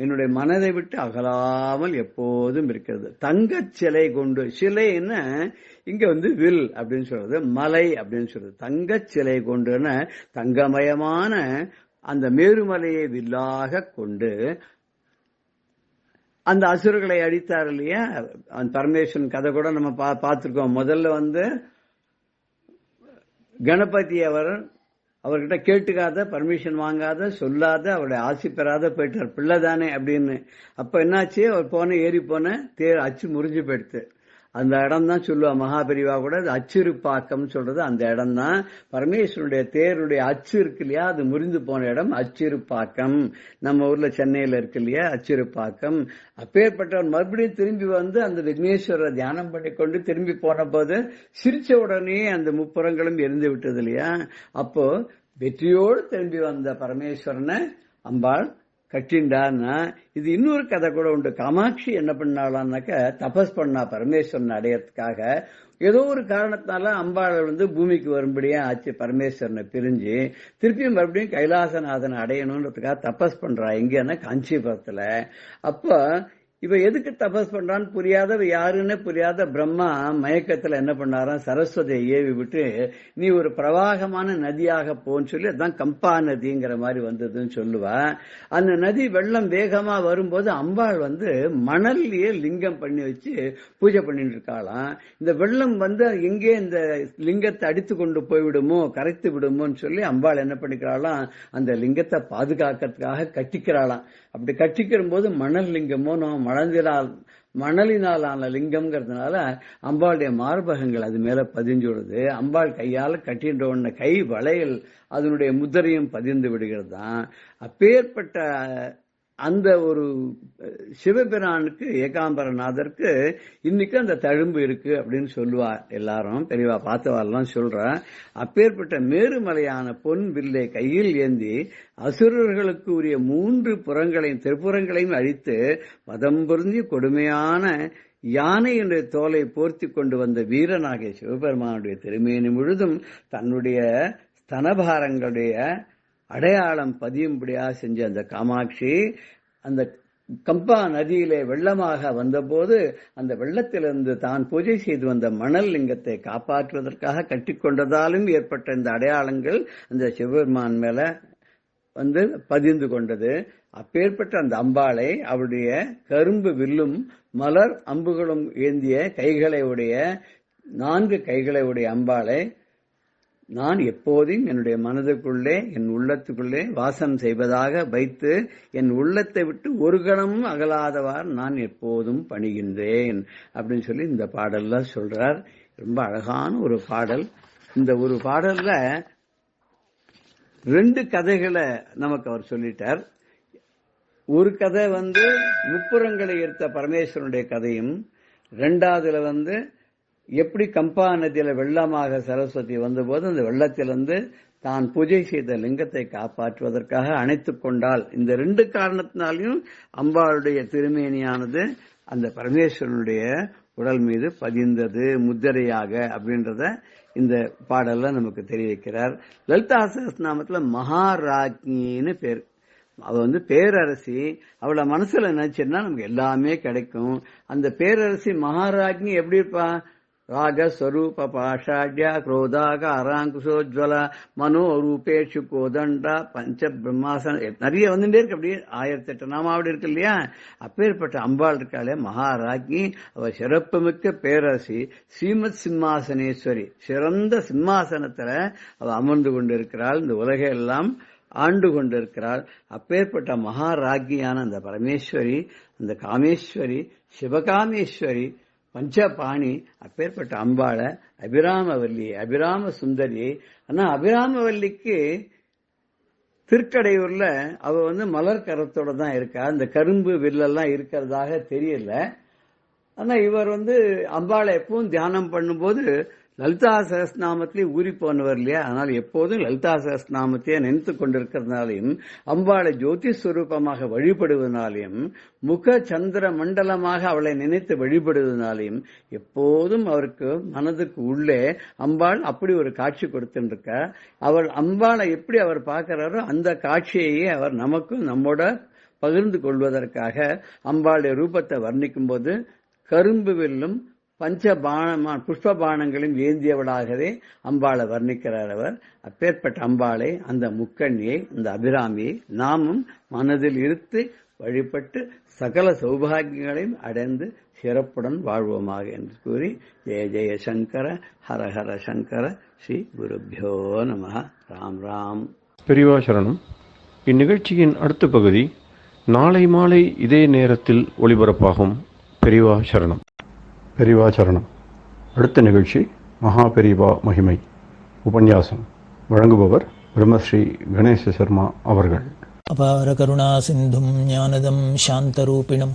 Speaker 4: என்னுடைய மனதை விட்டு அகலாமல் எப்போதும் இருக்கிறது. தங்கச் சிலை கொண்டு, சிலைன்னா இங்க வில் அப்படின்னு சொல்றது, மலை அப்படின்னு சொல்றது. தங்கச் சிலை கொண்டுன்னு தங்கமயமான அந்த மேருமலையை வில்லாக கொண்டு அந்த அசுரர்களை அடித்தார் இல்லையா, அந்த பரமேஸ்வரன் கதை கூட நம்ம பார்த்திருக்கோம். முதல்ல கணபதி அவர்கிட்ட கேட்டுக்காத, பர்மிஷன் வாங்காத, சொல்லாத, அவருடைய ஆசி பெறாத போயிட்டார். பிள்ளைதானே அப்படின்னு. அப்ப என்னாச்சு, அவர் ஏறி போன தேர் அச்சு முறிஞ்சு போயிடுத்து. அந்த இடம் தான் சொல்லுவா மகாபெரிவா கூட, அச்சிறுப்பாக்கம் சொல்றது அந்த இடம் தான். பரமேஸ்வரனுடைய தேருடைய அச்சு இருக்கு இல்லையா, அது முறிந்து போன இடம் அச்சிறுப்பாக்கம். நம்ம ஊர்ல சென்னையில இருக்கு இல்லையா அச்சிறுப்பாக்கம். அப்பேற்பட்டவர் மறுபடியும் திரும்பி வந்து அந்த விக்னேஸ்வரரை தியானம் பண்ணிக்கொண்டு திரும்பி போன போது சிரிச்ச உடனே அந்த முப்புறங்களும் எரிந்து விட்டது இல்லையா. அப்போ வெற்றியோடு திரும்பி வந்த பரமேஸ்வரனை அம்பாள் கட்டிண்டான்னா, இது இன்னொரு கதை கூட உண்டு. காமாட்சி என்ன பண்ணாலான்னாக்க, தபஸ் பண்ணா பரமேஸ்வரன் அடையறதுக்காக. ஏதோ ஒரு காரணத்தினால அம்பாள் வந்து பூமிக்கு வரும்படியா ஆச்சு. பரமேஸ்வரனை பிரிஞ்சு திருப்பியும் மறுபடியும் கைலாசநாதனை அடையணும்ன்றதுக்காக தபஸ் பண்றா. எங்கன்னா காஞ்சிபுரத்துல. அப்ப இவ எதுக்கு தபஸ் பண்றான்னு புரியாத, யாருன்னு புரியாத பிரம்மா மயக்கத்துல என்ன பண்ணாராம், சரஸ்வதியை ஏவி விட்டு நீ ஒரு பிரவாகமான நதியாக போன்னு சொல்லி, அதுதான் கம்பா நதிங்கிற மாதிரி வந்ததுன்னு சொல்லுவா. அந்த நதி வெள்ளம் வேகமா வரும்போது அம்பாள் வந்து மணல்லையே லிங்கம் பண்ணி வச்சு பூஜை பண்ணிட்டு இருக்காளாம். இந்த வெள்ளம் வந்து எங்கே இந்த லிங்கத்தை அடித்து கொண்டு போய்விடுமோ, கரைத்து விடுமோன்னு சொல்லி அம்பாள் என்ன பண்ணிக்கிறாளாம், அந்த லிங்கத்தை பாதுகாக்கிறதுக்காக கட்டிக்கிறாளாம். அப்படி கட்டிக்கிற போது மணல் லிங்கமோ மணலினால் ஆன லிங்கம்ங்கிறதுனால அம்பாளுடைய மார்பகங்கள் அது மேல பதிஞ்சு விடுது. அம்பாள் கையால கட்டின்ற உடனே கை வளையல் அதனுடைய முத்திரையும் பதிந்து விடுகிறது தான். அப்பேற்பட்ட அந்த ஒரு சிவபிரானுக்கு, ஏகாம்பரநாதருக்கு இன்னைக்கு அந்த தழும்பு இருக்கு அப்படின்னு சொல்லுவா எல்லாரும். பெரியவா பார்த்தவாரெல்லாம் சொல்றா. அப்பேற்பட்ட மேருமலையான பொன் வில்லை கையில் ஏந்தி அசுரர்களுக்கு உரிய 3 புறங்களையும் திருப்புறங்களையும் அழித்து மதம் பொருந்தி கொடுமையான யானை என்ற தோலை போர்த்தி கொண்டு வந்த வீரனாகிய சிவபெருமானுடைய திருமேனி முழுதும் தன்னுடைய ஸ்தனபாரங்களுடைய அடையாளம் பதியும்படியா செஞ்ச அந்த காமாட்சி அந்த கம்பா நதியிலே வெள்ளமாக வந்தபோது அந்த வெள்ளத்திலிருந்து தான் பூஜை செய்து வந்த மணல் லிங்கத்தை காப்பாற்றுவதற்காக கட்டிக்கொண்டதாலும் ஏற்பட்ட இந்த அடையாளங்கள் அந்த சிவபெருமான் மேல வந்து பதிந்து கொண்டது. அப்பேற்பட்ட அந்த அம்பாளை அவருடைய கரும்பு வில்லும் மலர் அம்புகளும் ஏந்திய கைகளை உடைய 4 கைகளை உடைய அம்பாளை நான் எப்போதும் என்னுடைய மனதுக்குள்ளே, என் உள்ளத்துக்குள்ளே வாசம் செய்வதாக வைத்து என் உள்ளத்தை விட்டு ஒரு கணமும் அகலாதவாறு நான் எப்போதும் பணிகின்றேன் அப்படின்னு சொல்லி இந்த பாடல்ல சொல்றார். ரொம்ப அழகான ஒரு பாடல். இந்த ஒரு பாடல்ல 2 கதைகளை நமக்கு அவர் சொல்லிட்டார். ஒரு கதை வந்து முப்புறங்களை எடுத்த பரமேஸ்வரனுடைய கதையும், 2வதுல எப்படி கம்பா நதியில வெள்ளமாக சரஸ்வதி வந்தபோது அந்த வெள்ளத்திலிருந்து தான் பூஜை செய்த லிங்கத்தை காப்பாற்றுவதற்காக அணைத்துக் கொண்டால். இந்த 2 காரணத்தினாலையும் அம்பாளுடைய திருமேனியானது அந்த பரமேஸ்வரனுடைய உடல் மீது பதிந்தது முத்திரையாக அப்படின்றத இந்த பாடல்ல நமக்கு தெரிவிக்கிறார். லலிதா சஹஸ்ரநாமத்துல மகாராஜ்ஞின்னு பேர். அவ பேரரசி. அவளை மனசுல நினைச்சா நமக்கு எல்லாமே கிடைக்கும். அந்த பேரரசி மகாராஜ்ஞி எப்படி இருப்பா, ராகஸ்வரூப பாஷாட்யா குரோதாக அராங்குஷோஜ்வல மனோரூபேஷு கோதண்டா பஞ்ச பிரம்மாசன நிறைய வந்துட்டே இருக்கு. அப்படியே 1008 நாமாவடி இருக்கு இல்லையா. அப்பேற்பட்ட அம்பாள் இருக்காளே மகாராஜ்ஞி. அவ சிறப்புமிக்க பேரரசி, ஸ்ரீமத் சிம்மாசனேஸ்வரி. சிறந்த சிம்மாசனத்துல அவ அமர்ந்து கொண்டிருக்கிறாள். இந்த உலகை எல்லாம் ஆண்டு கொண்டிருக்கிறாள். அப்பேற்பட்ட மகாராஜ்ஞியான அந்த பரமேஸ்வரி, அந்த காமேஸ்வரி, சிவகாமேஸ்வரி, பஞ்சபாணி, அப்பேற்பட்ட அம்பாளை அபிராமவல்லி, அபிராம சுந்தரி. ஆனா அபிராமவல்லிக்கு திருக்கடையூர்ல அவ மலர் கரத்தோட தான் இருக்கா. அந்த கரும்பு வில்லெல்லாம் இருக்கிறதாக தெரியல. ஆனா இவர் அம்பாளை எப்பவும் தியானம் பண்ணும்போது லலிதா சஹஸ்ரநாமத்திலே ஊறி போனவர் இல்லையா. ஆனால் எப்போதும் லலிதா சஹஸ்ரநாமத்தையே நினைத்து கொண்டிருக்கிறதுனாலையும் அம்பாளை ஜோதி ஸ்வரூபமாக வழிபடுவதனாலையும் முக சந்திர மண்டலமாக அவளை நினைத்து வழிபடுவதனாலையும் எப்போதும் அவருக்கு மனதுக்கு உள்ளே அம்பாள் அப்படி ஒரு காட்சி கொடுத்துருக்க. அவள் அம்பாளை எப்படி அவர் பார்க்கிறாரோ அந்த காட்சியையே அவர் நமக்கும் நம்மோட பகிர்ந்து கொள்வதற்காக அம்பாளுடைய ரூபத்தை வர்ணிக்கும் போது கரும்பு வில்லும் புஷ்ப பானங்களும் ஏந்தியவளாகவே அம்பாளை வர்ணிக்கிறார் அவர். அப்பேற்பட்ட அம்பாளை, அந்த முக்கண்ணியை, அந்த அபிராமியை நாமும் மனதில் இருத்து வழிபட்டு சகல சௌபாகியங்களையும் அடைந்து சிறப்புடன் வாழ்வோமாக என்று கூறி ஜெய ஜெய சங்கர ஹர ஹர சங்கர ஸ்ரீ குருப்யோ நம. ராம் ராம்.
Speaker 1: பெரியவா சரணம். இந்நிகழ்ச்சியின் அடுத்த பகுதி நாளை மாலை இதே நேரத்தில் ஒளிபரப்பாகும். பெரியவா சரணம். பெரியவா சரணம். அடுத்த நிகழ்ச்சி மகா பெரியவா மகிமை உபன்யாசம். வழங்குபவர் பிரம்மஸ்ரீ கணேச சர்மா அவர்கள்.
Speaker 5: அபார கருணா சிந்தும் ஞானதம் சாந்தரூபிணம்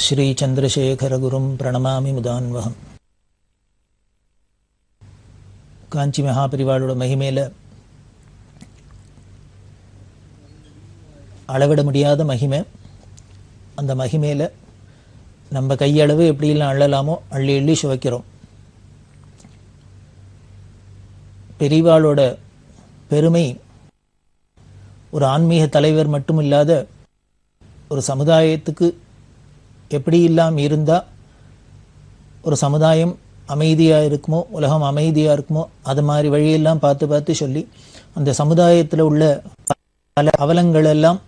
Speaker 5: ஸ்ரீ சந்திரசேகரகுரும் பிரணமாமி முதான்வகம். காஞ்சி மகாபரிவாளோட மகிமையில அளவிட முடியாத மகிமை. அந்த மகிமையில நம்ம கையளவு எப்படிலாம் அள்ளலாமோ அள்ளி அள்ளி சுவைக்கிறோம். பெரிவாளோட பெருமை ஒரு ஆன்மீக தலைவர் மட்டும் இல்லாத ஒரு சமுதாயத்துக்கு எப்படி இல்லாமல் இருந்தால் ஒரு சமுதாயம் அமைதியாக இருக்குமோ, உலகம் அமைதியாக இருக்குமோ, அது மாதிரி வழியெல்லாம் பார்த்து பார்த்து சொல்லி அந்த சமுதாயத்தில் உள்ள பல அவலங்கள் எல்லாம்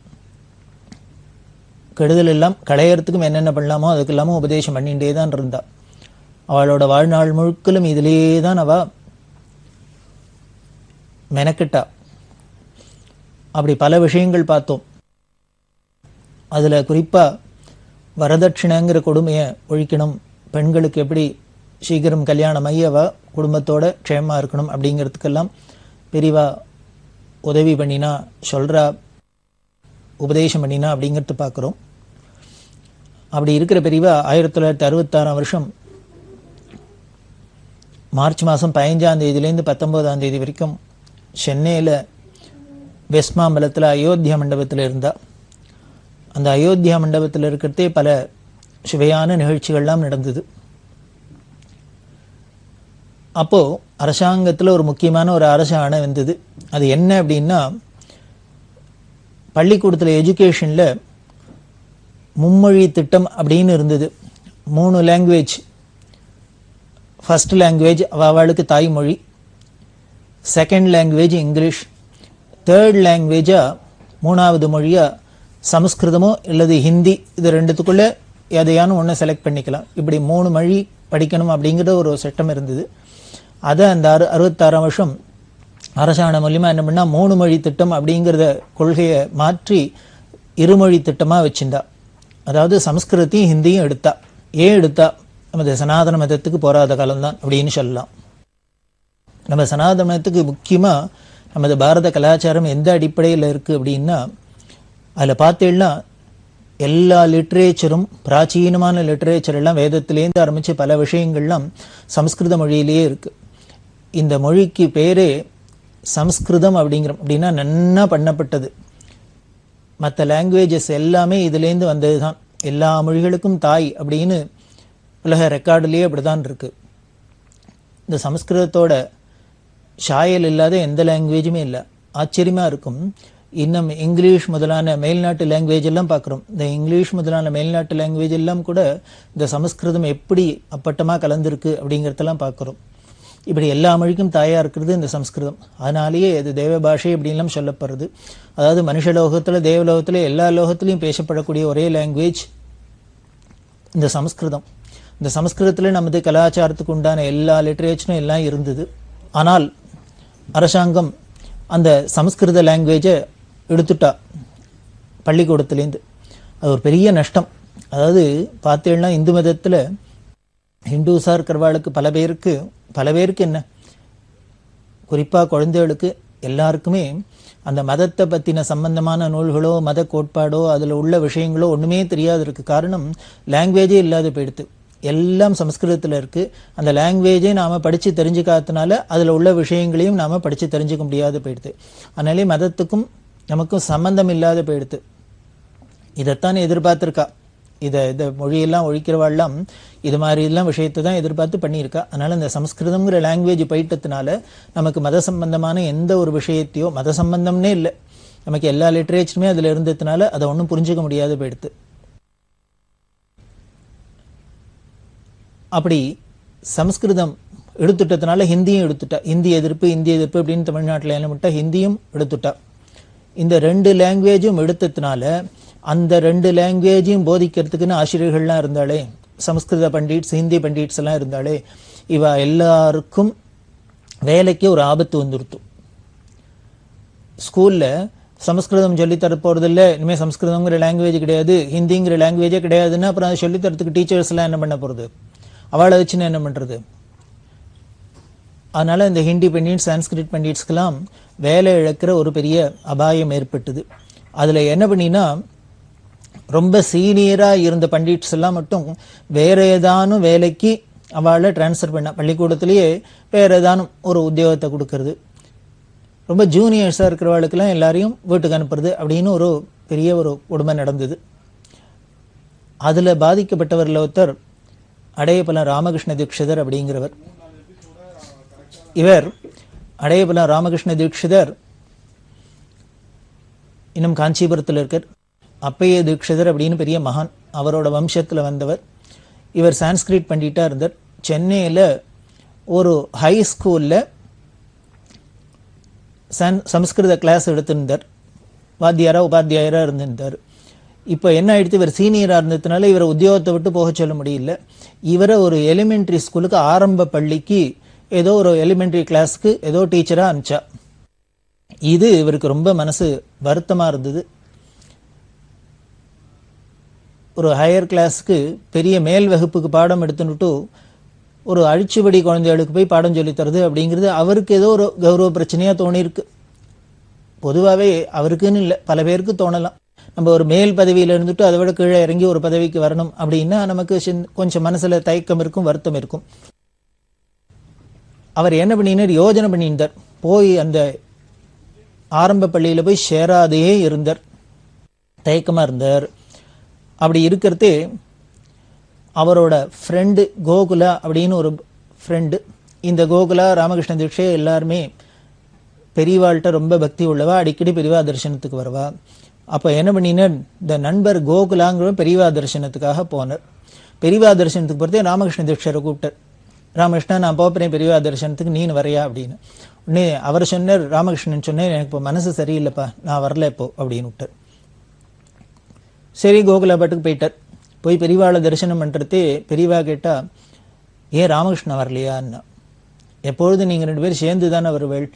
Speaker 5: கெடுதல் எல்லாம் களையறதுக்கும் என்னென்ன பண்ணலாமோ அதுக்கு எல்லாமும் உபதேசம் பண்ணிகிட்டே தான் இருந்தா. அவளோட வாழ்நாள் முழுக்கலும் இதிலே தான் அவள் மெனக்கிட்டா. அப்படி பல விஷயங்கள் பார்த்தோம். அதில் குறிப்பாக வரதட்சணைங்கிற கொடுமையை ஒழிக்கணும், பெண்களுக்கு எப்படி சீக்கிரம் கல்யாணம் ஆகி அவ குடும்பத்தோட க்ஷேமமாக இருக்கணும் அப்படிங்கிறதுக்கெல்லாம் பெரியவா உதவி பண்ணினா, சொல்கிறா, உபதேசம் பண்ணினா அப்படிங்கிறது பார்க்குறோம். அப்படி இருக்கிற பெரியவா 1966 வருஷம் மார்ச் மாதம் 15ஆம் தேதியிலேருந்து 19ஆம் தேதி வரைக்கும் சென்னையில் வெஸ்மாம்பலத்தில் அயோத்தியா மண்டபத்தில் இருந்தால். அந்த அயோத்தியா மண்டபத்தில் இருக்கிறதே பல சுவையான நிகழ்ச்சிகள்லாம் நடந்தது. அப்போது அரசாங்கத்தில் ஒரு முக்கியமான ஒரு அரசு ஆணை வந்தது. அது என்ன அப்படின்னா, பள்ளிக்கூடத்தில் எஜுகேஷனில் மும்மொழி திட்டம் அப்படின்னு இருந்தது. 3 லாங்குவேஜ். ஃபர்ஸ்ட் லாங்குவேஜ் அவளுக்கு தாய்மொழி, செகண்ட் லாங்குவேஜ் இங்கிலீஷ், தேர்ட் லாங்குவேஜாக 3வது மொழியாக சமஸ்கிருதமோ இல்லது ஹிந்தி, இது ரெண்டுத்துக்குள்ளே எதையானு ஒன்று செலக்ட் பண்ணிக்கலாம். இப்படி 3 மொழி படிக்கணும் அப்படிங்கிற ஒரு சட்டம் இருந்தது. அதை அந்த 66ஆம் வருஷம் அரசாணை மூலியமாக என்ன பண்ணால் 3 மொழி திட்டம் அப்படிங்கிறத கொள்கையை மாற்றி 2 மொழி திட்டமாக வச்சுருந்தா. அதாவது சமஸ்கிருதத்தையும் ஹிந்தியும் எடுத்தா. ஏன் எடுத்தா? நமது சனாதன மதத்துக்கு போராத காலம்தான் அப்படின்னு சொல்லலாம். நம்ம சனாதன மதத்துக்கு முக்கியமாக நமது பாரத கலாச்சாரம் எந்த அடிப்படையில் இருக்குது அப்படின்னா, அதில் பார்த்தீங்கன்னா எல்லா லிட்ரேச்சரும், பிராச்சீனமான லிட்ரேச்சர் எல்லாம் வேதத்திலேருந்து ஆரம்பித்து பல விஷயங்கள்லாம் சமஸ்கிருத மொழியிலேயே இருக்குது. இந்த மொழிக்கு பேரே சமஸ்கிருதம் அப்படின்னா நன்னா பண்ணப்பட்டது. மற்ற லாங்குவேஜஸ் எல்லாமே இதுலேருந்து வந்தது தான். எல்லா மொழிகளுக்கும் தாய் அப்படின்னு உலக ரெக்கார்டுலேயே அப்படி தான் இருக்குது. இந்த சமஸ்கிருதத்தோட சாயல் இல்லாத எந்த லாங்குவேஜுமே இல்லை. ஆச்சரியமாக இருக்கும். இன்னும் இங்கிலீஷ் முதலான மேல்நாட்டு லாங்குவேஜ் எல்லாம் பார்க்குறோம். இந்த இங்கிலீஷ் முதலான மேல்நாட்டு லாங்குவேஜ் எல்லாம் கூட இந்த சமஸ்கிருதம் எப்படி அப்பட்டமாக கலந்துருக்கு அப்படிங்கிறதெல்லாம் பார்க்குறோம். இப்படி எல்லா மொழிக்கும் தாயாக இருக்கிறது இந்த சமஸ்கிருதம். அதனாலேயே இது தேவ பாஷை அப்படின்லாம் சொல்லப்படுறது. அதாவது மனுஷலோகத்தில், தேவலோகத்தில், எல்லா லோகத்திலையும் பேசப்படக்கூடிய ஒரே லாங்குவேஜ் இந்த சமஸ்கிருதம். இந்த சமஸ்கிருதத்தில் நமது கலாச்சாரத்துக்கு உண்டான எல்லா லிட்ரேச்சரும் எல்லாம் இருந்தது. ஆனால் அரசாங்கம் அந்த சமஸ்கிருத லாங்குவேஜை எடுத்துட்டா பள்ளிக்கூடத்துலேருந்து. அது ஒரு பெரிய நஷ்டம். அதாவது பார்த்தீங்கன்னா இந்து மதத்தில் ஹிந்துஸாக இருக்கிறவாளுக்கு பல பேருக்கு என்ன, குறிப்பாக குழந்தைகளுக்கு எல்லாருக்குமே அந்த மதத்தை பற்றின சம்பந்தமான நூல்களோ மத கோட்பாடோ அதில் உள்ள விஷயங்களோ ஒன்றுமே தெரியாது இருக்குது. காரணம் லாங்குவேஜே இல்லாத போயிடுது. எல்லாம் சமஸ்கிருதத்தில் இருக்குது. அந்த லாங்குவேஜை நாம் படித்து தெரிஞ்சுக்காதனால அதில் உள்ள விஷயங்களையும் நாம் படித்து தெரிஞ்சுக்க முடியாது போயிடுது. அதனாலே மதத்துக்கும் நமக்கும் சம்பந்தம் இல்லாத போயிடுது. இதைத்தான் எதிர்பார்த்துருக்கா. இதை மொழியெல்லாம் ஒழிக்கிறவாள்லாம் இது மாதிரிலாம் விஷயத்தை தான் எதிர்பார்த்து பண்ணியிருக்கா. அதனால் இந்த சமஸ்கிருதங்கிற லாங்குவேஜ் போயிட்டதுனால நமக்கு மத சம்பந்தமான எந்த ஒரு விஷயத்தையோ, மத சம்பந்தம்னே இல்லை, நமக்கு எல்லா லிட்ரேச்சருமே அதில் இருந்ததுனால அதை ஒன்றும் புரிஞ்சுக்க முடியாது போயிடுது. அப்படி சமஸ்கிருதம் எடுத்துட்டதுனால ஹிந்தியும் எடுத்துட்டா. இந்தி எதிர்ப்பு அப்படின்னு தமிழ்நாட்டில் என்ன பண்ணிட்டா, ஹிந்தியும் எடுத்துட்டா. இந்த 2 லாங்குவேஜும் எடுத்ததுனால அந்த 2 லாங்குவேஜையும் போதிக்கிறதுக்குன்னு ஆசிரியர்கள்லாம் இருந்தாலே, சமஸ்கிருத பண்டிட்ஸ், ஹிந்தி பண்டிட்ஸ் எல்லாம் இருந்தாலே, இவ எல்லாருக்கும் வேலைக்கு ஒரு ஆபத்து வந்துருத்து. ஸ்கூல்ல சமஸ்கிருதம் சொல்லித்தர போறதில்ல, இனிமேல் சமஸ்கிருதங்கிற லாங்குவேஜ் கிடையாது, ஹிந்திங்கிற லாங்குவேஜே கிடையாதுன்னா அப்புறம் அதை சொல்லித்தரத்துக்கு டீச்சர்ஸ் எல்லாம் என்ன பண்ண போறது? அவளை வச்சுன்னு என்ன பண்றது? அதனால இந்த ஹிந்தி பண்டிட், சான்ஸ்கிரிட் பண்டிட்ஸ்க்கெல்லாம் வேலை இழக்கிற ஒரு பெரிய அபாயம் ஏற்பட்டது. அதுல என்ன பண்ணினா, ரொம்ப சீனியரா இருந்த பண்டிட்ஸ் எல்லாம் மட்டும் வேற ஏதானும் வேலைக்கு அவளை டிரான்ஸ்ஃபர் பண்ண, பள்ளிக்கூடத்திலேயே வேற ஏதானும் ஒரு உத்தியோகத்தை கொடுக்கறது, ரொம்ப ஜூனியர்ஸா இருக்கிறவளுக்கெல்லாம் எல்லாரையும் வீட்டுக்கு அனுப்புறது அப்படின்னு ஒரு பெரிய ஒரு கொடுமை நடந்தது. அதுல பாதிக்கப்பட்டவர்ல ஒருத்தர் அடையப்பலம் ராமகிருஷ்ண தீட்சிதர் அப்படிங்கிறவர். இவர் அடையப்பலம் ராமகிருஷ்ண தீட்சிதர் இன்னும் காஞ்சிபுரத்தில் இருக்கார். அப்பைய தீட்சிதர் அப்படின்னு பெரிய மகான், அவரோட வம்சத்தில் வந்தவர். இவர் சான்ஸ்கிரிட் பண்டிட்டா இருந்தார். சென்னையில் ஒரு ஹை ஸ்கூல்ல சமஸ்கிருத கிளாஸ் எடுத்திருந்தார். வாத்தியாரா உபாத்தியாயரா இருந்திருந்தார். இப்போ என்ன ஆயிடுத்து, இவர் சீனியரா இருந்ததுனால இவரை உத்தியோகத்தை விட்டு போக சொல்ல முடியல. இவரை ஒரு எலிமெண்டரி ஸ்கூலுக்கு, ஆரம்ப பள்ளிக்கு, ஏதோ ஒரு எலிமெண்டரி கிளாஸ்க்கு ஏதோ டீச்சரா அனுப்பிச்சா. இது இவருக்கு ரொம்ப மனசு வருத்தமா இருந்தது. ஒரு ஹையர் கிளாஸுக்கு பெரிய மேல் வகுப்புக்கு பாடம் எடுத்துட்டு ஒரு அழிச்சுபடி குழந்தைகளுக்கு போய் பாடம் சொல்லித்தரது அப்படிங்கிறது அவருக்கு ஏதோ ஒரு கௌரவ பிரச்சனையா தோணிருக்கு. பொதுவாகவே அவருக்குன்னு இல்லை, பல பேருக்கு தோணலாம். நம்ம ஒரு மேல் பதவியில இருந்துட்டு அதை விட கீழே இறங்கி ஒரு பதவிக்கு வரணும் அப்படின்னா நமக்கு கொஞ்சம் மனசுல தயக்கம் இருக்கும், வருத்தம் இருக்கும். அவர் என்ன பண்ணினார், யோஜனை பண்ணியிருந்தார். போய் அந்த ஆரம்ப பள்ளியில போய் சேராதே இருந்தார், தயக்கமா இருந்தார். அப்படி இருக்கிறதே அவரோட ஃப்ரெண்டு கோகுலா அப்படின்னு ஒரு ஃப்ரெண்டு, இந்த கோகுலா, ராமகிருஷ்ண தீட்சை எல்லாருமே பெரியவாள்கிட்ட ரொம்ப பக்தி உள்ளவா, அடிக்கடி பெரியவா தரிசனத்துக்கு வருவா. அப்போ என்ன பண்ணினார், இந்த நண்பர் கோகுலாங்கிற பெரியவா தரிசனத்துக்காக போனார். பெரியவா தரிசனத்துக்கு போகிறதே ராமகிருஷ்ண தீட்சரை கூப்பிட்டார். ராமகிருஷ்ணா, நான் போகிறேன் பெரியவா தரிசனத்துக்கு, நீனு வரையா அப்படின்னு. உடனே அவர் சொன்னார், ராமகிருஷ்ணன் சொன்னார், எனக்கு இப்போ மனசு சரியில்லைப்பா, நான் வரல இப்போ அப்படின்னு விட்டார். சரி, கோகுலா பாட்டுக்கு போயிட்டார். போய் பெரியவாளை தரிசனம் பண்ணுறதே பெரியவா கேட்டா, ஏன் ராமகிருஷ்ணன் வரலையான்னா. எப்பொழுது நீங்கள் 2 பேரும் சேர்ந்து தானே வருவேள்,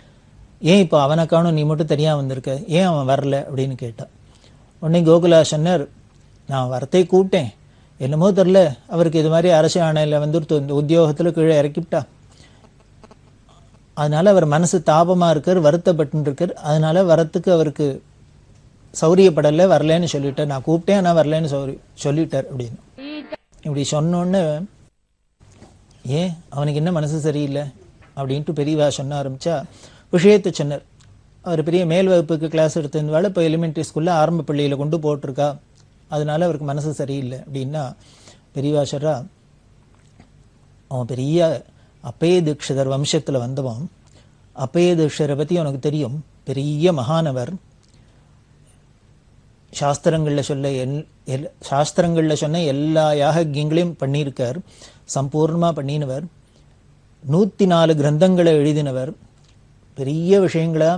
Speaker 5: ஏன் இப்போ அவனை காணும், நீ மட்டும் தனியாக வந்திருக்க, ஏன் அவன் வரல அப்படின்னு கேட்டான். உடனே கோகுலா சொன்னார், நான் வரத்தை கூப்பிட்டேன், என்னமோ தெரில, அவருக்கு இது மாதிரி அரசு ஆணையில் வந்துருத்து, இந்த உத்தியோகத்தில் கீழே இறக்கிவிட்டா, அதனால அவர் மனசு தாபமாக இருக்கார், வருத்தப்பட்டு இருக்கார், அதனால வரத்துக்கு அவருக்கு சௌரியப்படலை, வரலன்னு சொல்லிட்டார். நான் கூப்பிட்டேன் ஆனால் வரலன்னு சொல்லிட்டார் அப்படின்னு. இப்படி சொன்னோன்னு, ஏன் அவனுக்கு என்ன மனசு சரியில்லை அப்படின்ட்டு பெரியவா சொன்ன ஆரம்பிச்சா விஷயத்தை சொன்னார். அவர் பெரிய மேல் வகுப்புக்கு கிளாஸ் எடுத்திருந்தாலும் இப்போ எலிமெண்ட்ரி ஸ்கூலில் ஆரம்ப பள்ளியில் கொண்டு போட்டிருக்கா, அதனால அவருக்கு மனசு சரியில்லை அப்படின்னா பெரியவா சொல்றா, அவன் பெரிய அப்பைய தீட்சிதர் வம்சத்தில் வந்தவன். அப்பைய தீட்சிதரை பற்றி உனக்கு தெரியும், பெரிய மகானவர். சாஸ்திரங்களில் சொன்ன எல்லா யாகங்களையும் பண்ணியிருக்கார், சம்பூர்ணமாக பண்ணினவர். 104 கிரந்தங்களை எழுதினவர். பெரிய விஷயங்களா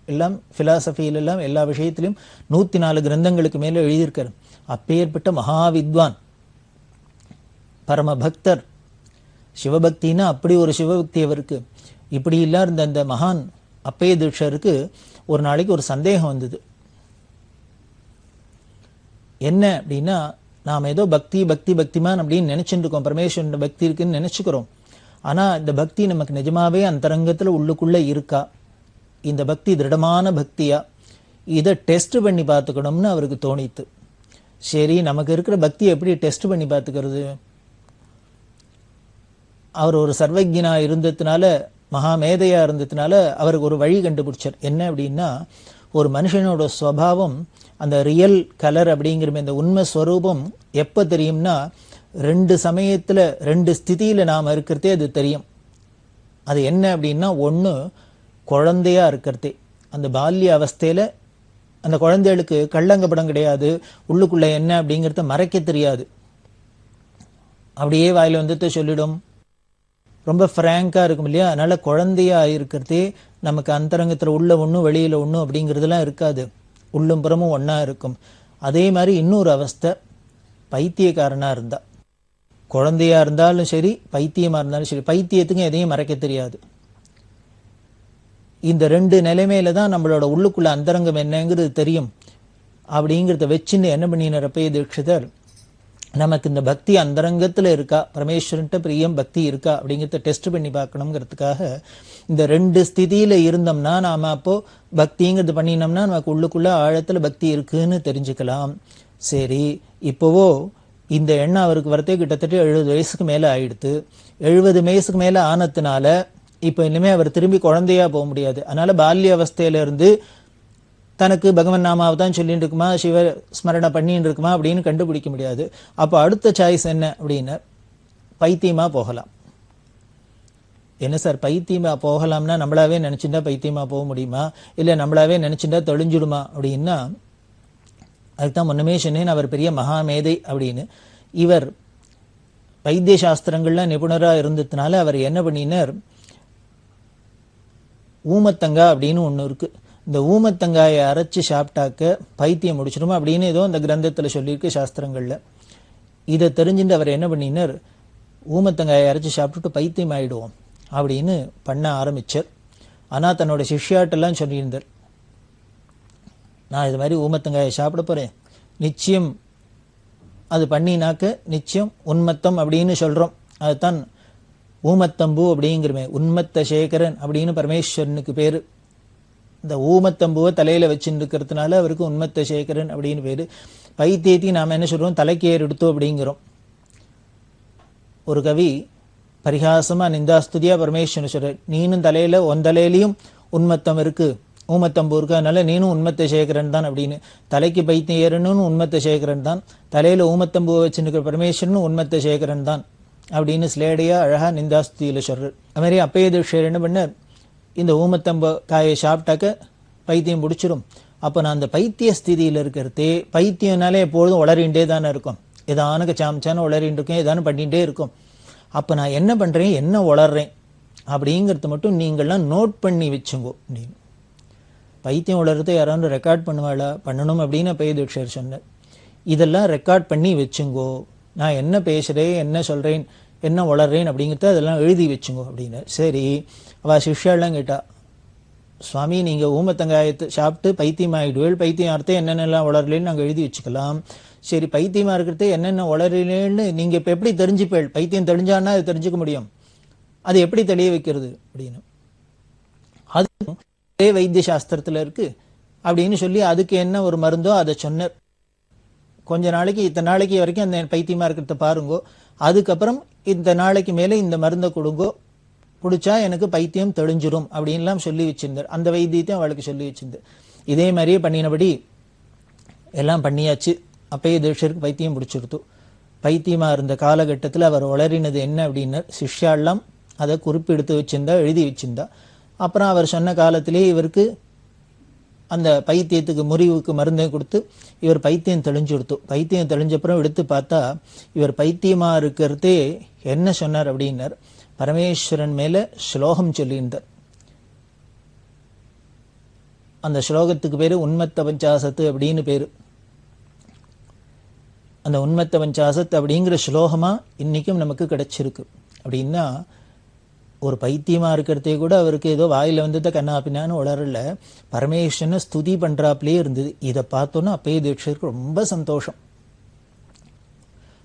Speaker 5: எல்லாம் பிலாசபியிலெல்லாம் எல்லா விஷயத்திலையும் 104 கிரந்தங்களுக்கு மேலே எழுதியிருக்கார். அப்பேற்பட்ட மகாவித்வான், பரமபக்தர். சிவபக்தினா அப்படி ஒரு சிவபக்தி அவருக்கு. இப்படி இல்லாத அந்த மகான் அப்பைய தீட்சருக்கு ஒரு நாளைக்கு ஒரு சந்தேகம் வந்தது. என்ன அப்படின்னா, நாம் ஏதோ பக்திமான் அப்படின்னு நினைச்சுட்டு இருக்கோம், பரமேஸ்வரன் பக்தி இருக்குன்னு நினைச்சுக்கிறோம். ஆனா இந்த பக்தி நமக்கு நிஜமாவே அந்தரங்கத்துல உள்ளுக்குள்ள இருக்கா, இந்த பக்தி திருடமான பக்தியா, இதை டெஸ்ட் பண்ணி பார்த்துக்கணும்னு அவருக்கு தோணித்து. சரி, நமக்கு இருக்கிற பக்தியை எப்படி டெஸ்ட் பண்ணி பார்த்துக்கிறது? அவர் ஒரு சர்வஜனா இருந்ததுனால, மகாமேதையா இருந்ததுனால அவருக்கு ஒரு வழி கண்டுபிடிச்சார். என்ன அப்படின்னா, ஒரு மனுஷனோட சுவாவம், அந்த ரியல் கலர் அப்படிங்கிற இந்த உண்மை ஸ்வரூபம் எப்போ தெரியும்னா, 2 சமயத்தில் 2 ஸ்திதியில் நாம் இருக்கிறதே அது தெரியும். அது என்ன அப்படின்னா, ஒன்று குழந்தையா இருக்கிறதே, அந்த பால்ய அவஸ்தையில் அந்த குழந்தைகளுக்கு கள்ளங்கப்படம் கிடையாது, உள்ளுக்குள்ள என்ன அப்படிங்கிறத மறைக்க தெரியாது, அப்படியே வாயில் வந்துட்டு சொல்லிடும், ரொம்ப ஃப்ராங்காக இருக்கும் இல்லையா. அதனால குழந்தையா இருக்கிறதே நமக்கு அந்தரங்கத்தில் உள்ள ஒன்று வெளியில் ஒன்று அப்படிங்கிறதுலாம் இருக்காது, உள்ளும் புறமும் ஒன்றா இருக்கும். அதே மாதிரி இன்னொரு அவஸ்தை பைத்தியக்காரனா இருந்தா, குழந்தையா இருந்தாலும் சரி பைத்தியமா இருந்தாலும் சரி, பைத்தியத்துக்கும் எதையும் மறைக்க தெரியாது. இந்த ரெண்டு நிலைமையில தான் நம்மளோட உள்ளுக்குள்ள அந்தரங்கம் என்னங்கிறது தெரியும். அப்படிங்கிறத வச்சுன்னு என்ன பண்ணினார் அப்பைய தீட்சிதர், நமக்கு இந்த பக்தி அந்தரங்கத்துல இருக்கா, பரமேஸ்வரன்ட்ட பிரியம் பக்தி இருக்கா அப்படிங்கிறத டெஸ்ட் பண்ணி பார்க்கணுங்கிறதுக்காக இந்த ரெண்டு ஸ்திதியில இருந்தோம்னா நாம அப்போ பக்திங்கிறது பண்ணினோம்னா நமக்கு உள்ளுக்குள்ள ஆழத்துல பக்தி இருக்குன்னு தெரிஞ்சுக்கலாம். சரி, இப்போவோ இந்த எண்ணம் அவருக்கு வரத்தே கிட்டத்தட்ட 70 வயசுக்கு மேல ஆயிடுத்து. 70 வயசுக்கு மேல ஆனதுனால இப்ப இனிமே அவர் திரும்பி குழந்தையா போக முடியாது. அதனால பால்ய அவஸ்தையில இருந்து தனக்கு பகவன் நாமாவை தான் சொல்லிட்டு இருக்குமா, சிவ ஸ்மரணை பண்ணிட்டு இருக்குமா அப்படின்னு கண்டுபிடிக்க முடியாது. அப்போ அடுத்த சாய்ஸ் என்ன அப்படின்னா, பைத்தியமா போகலாம். என்ன சார் பைத்தியமா போகலாம்னா நம்மளாவே நினைச்சுட்டா பைத்தியமா போக முடியுமா, இல்ல நம்மளாவே நினைச்சுட்டா தெளிஞ்சுடுமா அப்படின்னா, அதுதான் முன்னமே சொன்னேன் அவர் பெரிய மகாமேதை அப்படின்னு. இவர் வைத்திய சாஸ்திரங்கள்ல நிபுணரா இருந்ததுனால அவர் என்ன பண்ணினார், ஊமத்தங்கா அப்படின்னு ஒண்ணு இருக்கு, இந்த ஊமத்தங்காயை அரைச்சு சாப்பிட்டாக்க பைத்தியம் முடிச்சிடும் அப்படின்னு ஏதோ அந்த கிரந்தத்துல சொல்லியிருக்கு சாஸ்திரங்கள்ல. இதை தெரிஞ்சுட்டு அவர் என்ன பண்ணினார், ஊமத்தங்காயை அரைச்சு சாப்பிட்டுட்டு பைத்தியம் ஆயிடுவோம் அப்படின்னு பண்ண ஆரம்பிச்சார். ஆனா தன்னோட சிஷ்யாட்டெல்லாம் சொல்லியிருந்தார், நான் இது மாதிரி ஊமத்தங்காயை சாப்பிட போறேன், நிச்சயம் அது பண்ணினாக்க நிச்சயம் உன்மத்தம் அப்படின்னு சொல்றோம். அதுதான் ஊமத்தம்பூ அப்படிங்கிறமே, உன்மத்த சேகரன் அப்படின்னு பரமேஸ்வரனுக்கு பேரு. இந்த ஊமத்தம்பூவை தலையில வச்சுட்டு இருக்கிறதுனால அவருக்கு உன்மத்த சேகரன் அப்படின்னு பேரு. பைத்தியத்தையும் நாம என்ன சொல்றோம், தலைக்கேர் எடுத்தோம் அப்படிங்கிறோம். ஒரு கவி பரிகாசமா நிந்தாஸ்துதியா பரமேஸ்வரன் சொல்ற, நீனும் தலையில உன் தலையிலையும் உன்மத்தம் இருக்கு, ஊமத்தம்பூ இருக்கு, அதனால நீனும் உன்மத்த சேகரன் தான் அப்படின்னு. தலைக்கு பைத்தியம் ஏறணும்னு உன்மத்த சேகரன் தான், தலையில ஊமத்தம்பூவை வச்சுருக்கிற பரமேஸ்வரனும் உன்மத்த சேகரன் தான் அப்படின்னு ஸ்லேடையா அழகா நிந்தாஸ்துதியில சொல்றார். அது மாதிரி அப்பைய தீட்சிதர் என்ன பண்ண, இந்த ஊமத்தம்பு காயை சாப்பிட்டாக்க பைத்தியம் பிடிச்சிடும். அப்போ நான் அந்த பைத்திய ஸ்திதியில் இருக்கிறதே, பைத்தியம்னாலே எப்பொழுதும் உளறிண்டே தானே இருக்கும், ஏதானுக்கு சாமிச்சான உளறிட்டு இருக்கும், ஏதானு பண்ணிகிட்டே இருக்கும். அப்போ நான் என்ன பண்ணுறேன், என்ன உளர்றேன் அப்படிங்கிறது மட்டும் நீங்கள்லாம் நோட் பண்ணி வச்சுங்கோ அப்படின்னு. பைத்தியம் உளர்றதை யாராவது ரெக்கார்ட் பண்ணுவாளா, பண்ணணும் அப்படின்னு அப்பைய தீட்சிதர் சொன்னார். இதெல்லாம் ரெக்கார்ட் பண்ணி வச்சுங்கோ, நான் என்ன பேசுகிறேன், என்ன சொல்கிறேன், என்ன உளர்றேன் அப்படிங்கிறத அதெல்லாம் எழுதி வச்சுங்கோ அப்படின்னு. சரி, அவள் சிஷ்யாலாம் கேட்டா, சுவாமி நீங்கள் ஊமத்தங்காயத்தை சாப்பிட்டு பைத்தியம் ஆகிடுவேள், பைத்தியம் அர்த்தம் என்னென்னலாம் உளரலேன்னு நாங்கள் எழுதி வச்சுக்கலாம். சரி, பைத்தியமாக இருக்கிறது என்னென்ன உளரலேன்னு நீங்கள் இப்போ எப்படி தெரிஞ்சுப்பேள், பைத்தியம் தெரிஞ்சான்னா அது தெரிஞ்சுக்க முடியும், அது எப்படி தெளிய வைக்கிறது அப்படின்னு. அது வைத்திய சாஸ்திரத்தில் இருக்கு அப்படின்னு சொல்லி அதுக்கு என்ன ஒரு மருந்தோ அதை சொன்னார். கொஞ்ச நாளைக்கு இத்தனை நாளைக்கு வரைக்கும் அந்த பைத்தியமா இருக்கிறத பாருங்கோ, அதுக்கப்புறம் இந்த நாளைக்கு மேலே இந்த மருந்தை கொடுங்கோ, பிடிச்சா எனக்கு பைத்தியம் தெளிஞ்சிடும் அப்படின்லாம் சொல்லி வச்சிருந்தார். அந்த வைத்தியத்தையும் அவளுக்கு சொல்லி வச்சிருந்தார். இதே மாதிரியே பண்ணினபடி எல்லாம் பண்ணியாச்சு. அப்பைய தீட்சிதருக்கு பைத்தியம் பிடிச்சிருத்து. பைத்தியமா இருந்த காலகட்டத்தில் அவர் உளறினது என்ன அப்படின்னு சிஷ்யாலாம் அதை குறிப்பெடுத்து வச்சிருந்தா, எழுதி வச்சிருந்தா. அப்புறம் அவர் சொன்ன காலத்திலே இவருக்கு அந்த பைத்தியத்துக்கு முறிவுக்கு மருந்தை கொடுத்து இவர் பைத்தியம் தெளிஞ்சு கொடுத்து. பைத்தியம் தெளிஞ்சப்புறம் எடுத்து பார்த்தா இவர் பைத்தியமா இருக்கிறதே என்ன சொன்னார் அப்படின்னார், பரமேஸ்வரன் மேல ஸ்லோகம் சொல்லியிருந்தார். அந்த ஸ்லோகத்துக்கு பேரு உன்மத்த பஞ்சாசத்து அப்படின்னு பேரு. அந்த உன்மத்த பஞ்சாசத் அப்படிங்கிற ஸ்லோகமா இன்னைக்கும் நமக்கு கிடைச்சிருக்கு. அப்படின்னா ஒரு பைத்தியமா இருக்கிறதே கூட அவருக்கு ஏதோ வாயில வந்ததை கண்ணா பின்னான்னு உளரல, பரமேஸ்வரனை ஸ்துதி பண்றாப்லயே இருந்தது. இதை பார்த்தோன்னா அப்பைய தீட்சிதருக்கு ரொம்ப சந்தோஷம்.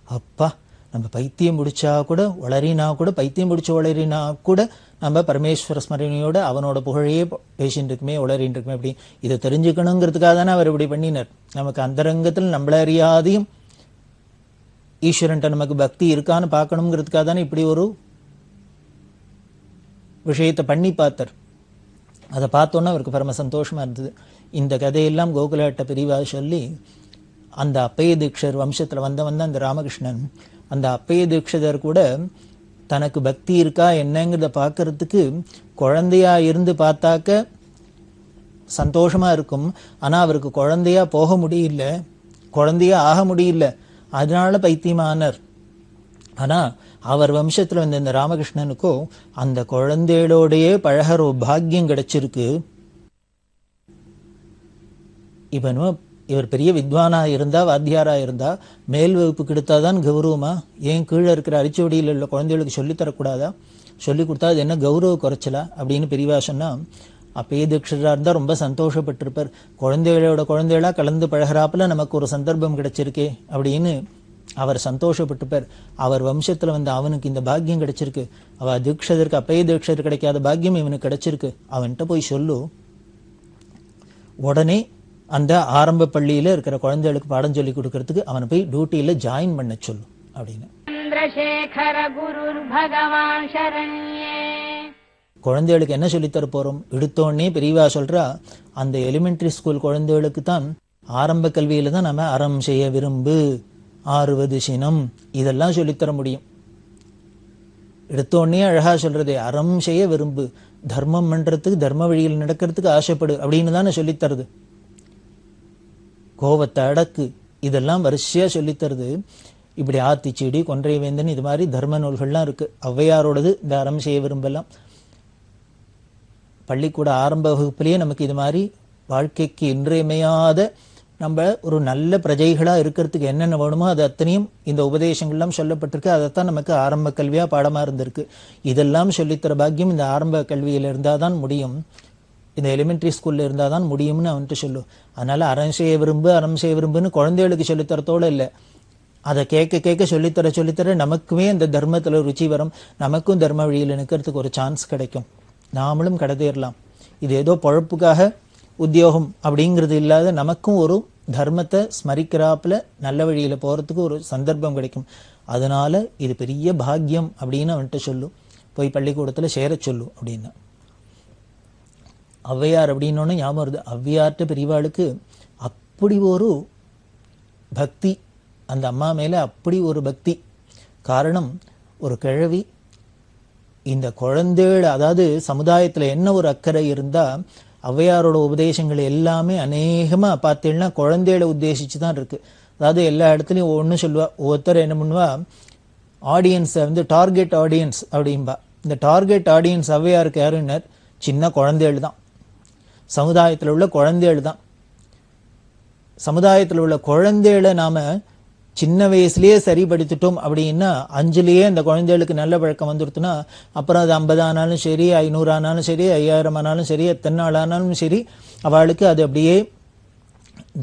Speaker 5: அப்பா, நம்ம பைத்தியம் பிடிச்சா கூட உளறினா கூட, பைத்தியம் பிடிச்ச உளறினா கூட நம்ம பரமேஸ்வர ஸ்மரணையோட அவனோட புகழையே பேசிட்டு இருக்குமே, உளறிட்டு இருக்குமே. அப்படி இதை தெரிஞ்சுக்கணுங்கிறதுக்காக தானே அவர் இப்படி பண்ணினார். நமக்கு அந்தரங்கத்தில் நம்மள அறியாதையும் ஈஸ்வரன்ட்ட நமக்கு பக்தி இருக்கான்னு பார்க்கணுங்கிறதுக்காக தானே இப்படி ஒரு விஷயத்தை பண்ணி பார்த்தார். அதை பார்த்தோன்னா அவருக்கு பரம சந்தோஷமா இருந்தது. இந்த கதையெல்லாம் கோகுலாட்ட பிரிவா சொல்லி அந்த அப்பைய தீட்சிதர் வம்சத்தில் வந்த அந்த ராமகிருஷ்ணன், அந்த அப்பைய தீட்சிதர் கூட தனக்கு பக்தி இருக்கா என்னங்கிறத பார்க்கறதுக்கு குழந்தையா இருந்து பார்த்தாக்க சந்தோஷமா இருக்கும். ஆனா அவருக்கு குழந்தையா போக முடியல, குழந்தையா ஆக முடியல, அதனால பைத்தியமானார். ஆனா அவர் வம்சத்துல வந்த இந்த ராமகிருஷ்ணனுக்கோ அந்த குழந்தைகளோடையே பழகிற ஒரு பாக்கியம் கிடைச்சிருக்கு. இவனும் இவர் பெரிய வித்வானா இருந்தா, வாத்தியாரா இருந்தா, மேல் வகுப்புக்கு எடுத்தாதான் கௌரவமா? ஏன் கீழே இருக்கிற அரிச்சுவடியில் உள்ள குழந்தைகளுக்கு சொல்லித்தரக்கூடாதா? சொல்லி கொடுத்தா அது என்ன கௌரவ குறைச்சலா அப்படின்னு பெரியவா சொன்னா, அப்பயே தீட்சிதரா இருந்தா ரொம்ப சந்தோஷப்பட்டிருப்பார். குழந்தைகளா கலந்து பழகிறாப்புல நமக்கு ஒரு சந்தர்ப்பம் கிடைச்சிருக்கே அப்படின்னு அவர் சந்தோஷப்பட்டுப்பார். அவர் வம்சத்துல வந்து அவனுக்கு இந்த பாக்கியம் கிடைச்சிருக்கு, அவ தீட்சிதருக்கு அப்பயே தீட்சிதர் கிடைக்காத பாக்கியம் இவனுக்கு கிடைச்சிருக்கு, அவன்கிட்ட போய் சொல்லு. உடனே அந்த ஆரம்ப பள்ளியில இருக்கிற குழந்தைகளுக்கு பாடம் சொல்லி கொடுக்கறதுக்கு அவனை போய் டியூட்டியில ஜாயின் பண்ண சொல்லு அப்படின்னு. குழந்தைகளுக்கு என்ன சொல்லித்தர போறோம்? எடுத்தோடனே பெரியவா சொல்றா, அந்த எலிமெண்டரி ஸ்கூல் குழந்தைகளுக்கு தான் ஆரம்ப கல்வியில தான் நம்ம அறம் செய்ய விரும்பு, ஆறுவது சினம், இதெல்லாம் சொல்லித்தர முடியும். எடுத்தோடனே அழகா சொல்றதே, அறம் செய்ய விரும்பு, தர்மம் பண்றதுக்கு, தர்ம வழியில் நடக்கிறதுக்கு ஆசைப்படு அப்படின்னு தானே சொல்லித்தருது. கோவத்தை அடக்கு, இதெல்லாம் வரிசையா சொல்லித்தருது. இப்படி ஆத்திச்செடி, கொன்றை வேந்தன், இது மாதிரி தர்ம நூல்கள்லாம் இருக்கு. ஔவையாரோடது இந்த அறம் செய்ய விரும்பலாம். பள்ளிக்கூட ஆரம்ப வகுப்பிலேயே நமக்கு இது மாதிரி வாழ்க்கைக்கு இன்றியமையாத, நம்ம ஒரு நல்ல பிரஜைகளா இருக்கிறதுக்கு என்னென்ன வேணுமோ அது அத்தனையும் இந்த உபதேசங்கள்லாம் சொல்லப்பட்டிருக்கு. அதைத்தான் நமக்கு ஆரம்ப கல்வியா பாடமா இருந்திருக்கு. இதெல்லாம் சொல்லித்தர பாக்கியம் இந்த ஆரம்ப கல்வியில இருந்தாதான் முடியும், இந்த எலிமெண்டரி ஸ்கூல்ல இருந்தாதான் முடியும்னு அவன்ட்டு சொல்லு. அதனால அறம் செய்ய விரும்பு, அறம் செய்ய விரும்புன்னு குழந்தைகளுக்கு சொல்லித்தரத்தோட இல்லை, அதை கேட்க சொல்லித்தர நமக்குமே அந்த தர்மத்துல ருச்சி வரும், நமக்கும் தர்ம வழியில் நிற்கிறதுக்கு ஒரு சான்ஸ் கிடைக்கும், நாமளும் கடத்தேறலாம். இது ஏதோ பொழப்புக்காக உத்தியோகம் அப்படிங்கிறது இல்லாத நமக்கும் ஒரு தர்மத்தை ஸ்மரிக்கிறாப்புல நல்ல வழியில போறதுக்கு ஒரு சந்தர்ப்பம் கிடைக்கும். அதனால இது பெரிய பாக்கியம் அப்படின்னு அவன்கிட்ட சொல்லு, போய் பள்ளிக்கூடத்துல சேர சொல்லு அப்படின்னா. ஔவையார் அப்படின்னோன்னு ஞாபகம் வருது. ஔவையார்ட்ட பெரியவாளுக்கு அப்படி ஒரு பக்தி, அந்த அம்மா மேல அப்படி ஒரு பக்தி. காரணம், ஒரு கிழவி இந்த குழந்தைகள், அதாவது சமுதாயத்துல என்ன ஒரு அக்கறை இருந்தா, ஔவையாரோட உபதேசங்கள் எல்லாமே அநேகமா பார்த்தீங்கன்னா குழந்தைகளை உத்தேசிச்சு தான் இருக்கு. அதாவது எல்லா இடத்துலையும் ஒன்று சொல்லுவா, ஒவ்வொருத்தர் என்ன பண்ணுவா, ஆடியன்ஸை வந்து டார்கெட் ஆடியன்ஸ் அப்படின்பா. இந்த டார்கெட் ஆடியன்ஸ் ஔவையாருக்கு யாருன்னு, சின்ன குழந்தைகள் தான், சமுதாயத்தில் உள்ள குழந்தைகள் தான். சமுதாயத்தில் உள்ள குழந்தைகளை நாம சின்ன வயசுலயே சரிப்படுத்திட்டோம் அப்படின்னா, 5லயே அந்த குழந்தைகளுக்கு நல்ல பழக்கம் வந்துடுத்துனா, அப்புறம் அது 50 ஆனாலும் சரி, 500 ஆனாலும் சரி, 5000 ஆனாலும் சரி, எத்தனை நாள் ஆனாலும் சரி, அவளுக்கு அது அப்படியே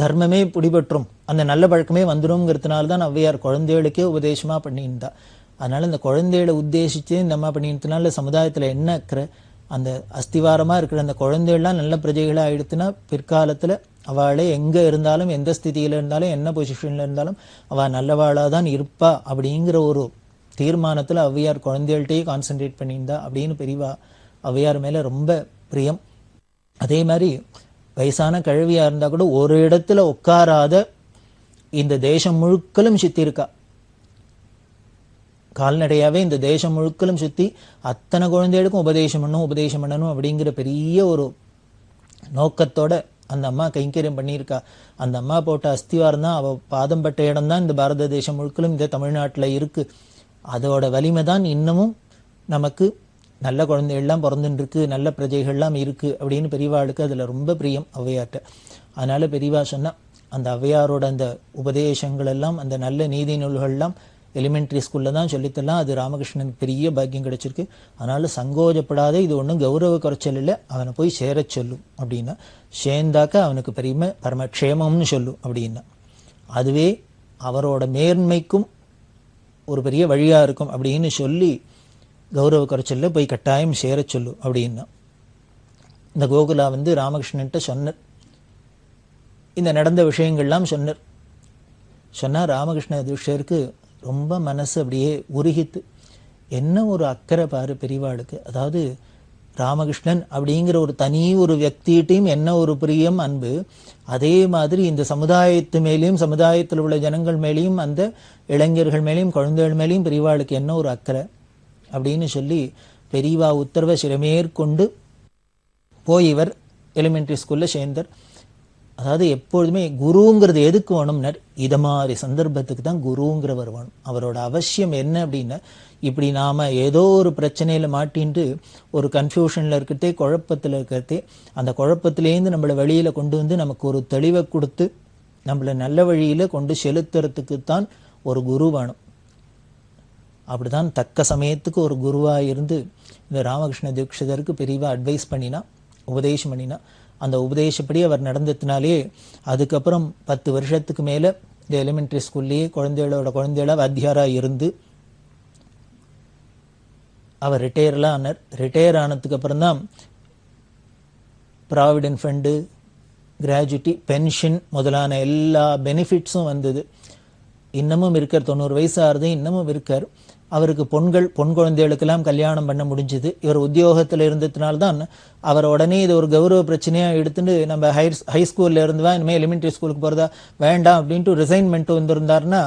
Speaker 5: தர்மமே பிடிபற்றும், அந்த நல்ல பழக்கமே வந்துடும்ங்கிறதுனால தான் ஔவையார் குழந்தைகளுக்கே உபதேசமா பண்ணியிருந்தா. அதனால இந்த குழந்தைகளை உத்தேசிச்சு இந்த அம்மா பண்ணியிருந்ததுனால சமுதாயத்துல என்ன இருக்கிற அந்த அஸ்திவாரமா இருக்கிற அந்த குழந்தைகள்லாம் நல்ல பிரஜைகளா ஆயிடுத்துனா, பிற்காலத்துல அவளே எங்க இருந்தாலும், எந்த ஸ்திதியில இருந்தாலும், என்ன பொசிஷன்ல இருந்தாலும் அவ நல்லவாளா தான் இருப்பா அப்படிங்கிற ஒரு தீர்மானத்துல ஔவையார் குழந்தைகள்கிட்டயே கான்சென்ட்ரேட் பண்ணியிருந்தா அப்படின்னு பெரியவா ஔவையார் மேல ரொம்ப பிரியம். அதே மாதிரி வயசான கழவியா இருந்தா கூட ஒரு இடத்துல உட்காராத இந்த தேசம் முழுக்கலும் சுத்தி இருக்கா. கால்நடையாவே இந்த தேசம் முழுக்கலும் சுத்தி அத்தனை குழந்தைகளுக்கும் உபதேசம் பண்ணணும் அப்படிங்கிற பெரிய ஒரு நோக்கத்தோட அந்த அம்மா கைங்கரியம் பண்ணியிருக்கா. அந்த அம்மா போட்ட அஸ்திவாரம் தான், அவ பாதம் பட்ட இடம் தான் இந்த பாரத தேசம் முழுக்கலும் இந்த தமிழ்நாட்டுல இருக்கு. அதோட வலிமை தான் இன்னமும் நமக்கு நல்ல குழந்தைகள்லாம் பிறந்துட்டு இருக்கு, நல்ல பிரஜைகள்லாம் இருக்கு அப்படின்னு பெரியவாளுக்கு அதுல ரொம்ப பிரியம் ஔவையார்ட்ட. அதனால பெரியவா சொன்னா, அந்த ஔவையாரோட அந்த உபதேசங்கள் எல்லாம், அந்த நல்ல நீதி நூல்கள்லாம் எலிமெண்டரி ஸ்கூல்ல தான் சொல்லித்தரலாம். அது ராமகிருஷ்ணனுக்கு பெரிய பாக்கியம் கிடைச்சிருக்கு. அதனால சங்கோஜப்படாத, இது ஒன்றும் கௌரவ குறைச்சல் இல்லை, அவனை போய் சேர சொல்லும் அப்படின்னா. சேர்ந்தாக்க அவனுக்கு பரமக்ஷேமம்னு சொல்லும் அப்படின்னா, அதுவே அவரோட மேன்மைக்கும் ஒரு பெரிய வழியா இருக்கும் அப்படின்னு சொல்லி கௌரவ குறைச்சல்ல போய் கட்டாயம் சேர சொல்லு அப்படின்னா. இந்த கோகுலா வந்து ராமகிருஷ்ணன்ட்ட சொன்னார், இந்த நடந்த விஷயங்கள்லாம் சொன்னா ராமகிருஷ்ண தீட்சருக்கு ரொம்ப மனசு அப்படியே உருகித்து. என்ன ஒரு அக்கறை பாரு பெரியவாளுக்கு. அதாவது ராமகிருஷ்ணன் அப்படிங்கிற ஒரு தனி ஒரு வியக்திகிட்டையும் என்ன ஒரு பிரியம், அன்பு. அதே மாதிரி இந்த சமுதாயத்து மேலேயும், சமுதாயத்தில் உள்ள ஜனங்கள் மேலேயும், அந்த இளைஞர்கள் மேலேயும், குழந்தைகள் மேலேயும் பெரியவாளுக்கு என்ன ஒரு அக்கறை அப்படின்னு சொல்லி பெரியவா உத்தரவை சிறமேற்கொண்டு போய் இவர் எலிமெண்டரி ஸ்கூல்ல சேர்ந்தார். அதாவது எப்பொழுதுமே குருங்கிறது எதுக்கு வேணும்னா, இதை மாதிரி சந்தர்ப்பத்துக்கு தான் குருங்கிறவர் வேணும். அவரோட அவசியம் என்ன அப்படின்னா, இப்படி நாம ஏதோ ஒரு பிரச்சனையில மாட்டின்ட்டு ஒரு கன்ஃபியூஷன்ல இருக்கிறதே, குழப்பத்துல இருக்கிறதே, அந்த குழப்பத்திலேருந்து நம்மளை வெளியில கொண்டு வந்து நமக்கு ஒரு தெளிவை கொடுத்து நம்மளை நல்ல வழியில கொண்டு செலுத்துறதுக்குத்தான் ஒரு குரு வேணும். அப்படிதான் தக்க சமயத்துக்கு ஒரு குருவா இருந்து இந்த ராமகிருஷ்ண தீட்சிதருக்கு பெரியவா அட்வைஸ் பண்ணினா, உபதேசம் பண்ணினா. அந்த உபதேசப்படி அவர் நடந்ததுனாலே அதுக்கப்புறம் 10 வருஷத்துக்கு மேல இந்த எலிமெண்டரி ஸ்கூல்லேயே குழந்தைகள வாத்தியாரா இருந்து அவர் ரிட்டையர்லாம் ஆனார். ரிட்டையர் ஆனதுக்கு அப்புறம் தான் ப்ராவிடென்ட் ஃபண்டு, கிராஜுவிட்டி, பென்ஷன் முதலான எல்லா பெனிஃபிட்ஸும் வந்தது. இன்னமும் இருக்கார், 90 வயசு ஆறுது, இன்னமும் இருக்கார். அவருக்கு பொன் குழந்தைகளுக்கெல்லாம் கல்யாணம் பண்ண முடிஞ்சது. இவர் உத்தியோகத்தில் இருந்ததுனால்தான் அவர் உடனே இது ஒரு கௌரவ பிரச்சனையா எடுத்துட்டு நம்ம ஹை ஸ்கூல்ல இருந்துவா இனிமேல் எலிமெண்டரி ஸ்கூலுக்கு போறதா வேண்டாம் அப்படின்ட்டு ரிசைன்மெண்ட் வந்திருந்தாருன்னா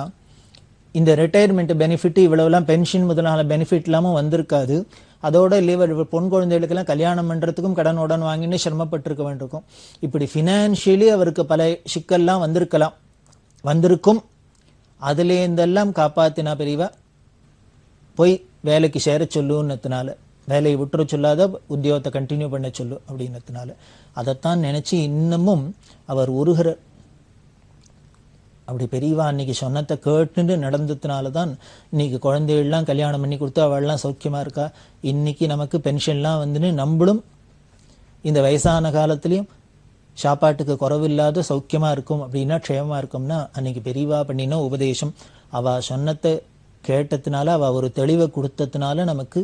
Speaker 5: இந்த ரிட்டையர்மெண்ட் பெனிஃபிட் இவ்வளவுலாம் பென்ஷன் முதலான பெனிஃபிட் இல்லாமல் வந்திருக்காது. அதோட இவர் பொன் குழந்தைகளுக்கெல்லாம் கல்யாணம் பண்றதுக்கும் கடன் வாங்கின்னு சிரமப்பட்டிருக்க வேண்டியிருக்கும். இப்படி ஃபினான்ஷியலி அவருக்கு பல சிக்கல்லாம் வந்திருக்கும். அதுலேருந்தெல்லாம் காப்பாத்தினா பெரியவா போய் வேலைக்கு சேர சொல்லுன்னதுனால, வேலையை விட்டுற சொல்லாத உத்தியோகத்தை கண்டினியூ பண்ண சொல்லு அப்படின்னதுனால அதைத்தான் நினைச்சு இன்னமும் அவர் உருகிற. அப்படி பெரியவா அன்னைக்கு சொன்னதை கேட்டுன்னு நடந்ததுனால தான் இன்னைக்கு குழந்தைகள்லாம் கல்யாணம் பண்ணி கொடுத்து அவள்லாம் சௌக்கியமா இருக்கா. இன்னைக்கு நமக்கு பென்ஷன்லாம் வந்துன்னு நம்மளும் இந்த வயசான காலத்திலையும் சாப்பாட்டுக்கு குறவில்லாத சௌக்கியமா இருக்கும் அப்படின்னா, க்ஷேமமா இருக்கும்னா அன்னைக்கு பெரியவா பண்ணின உபதேசம். அவ சொன்னத்தை கேட்டதுனால, அவ ஒரு தெளிவை கொடுத்ததுனால நமக்கு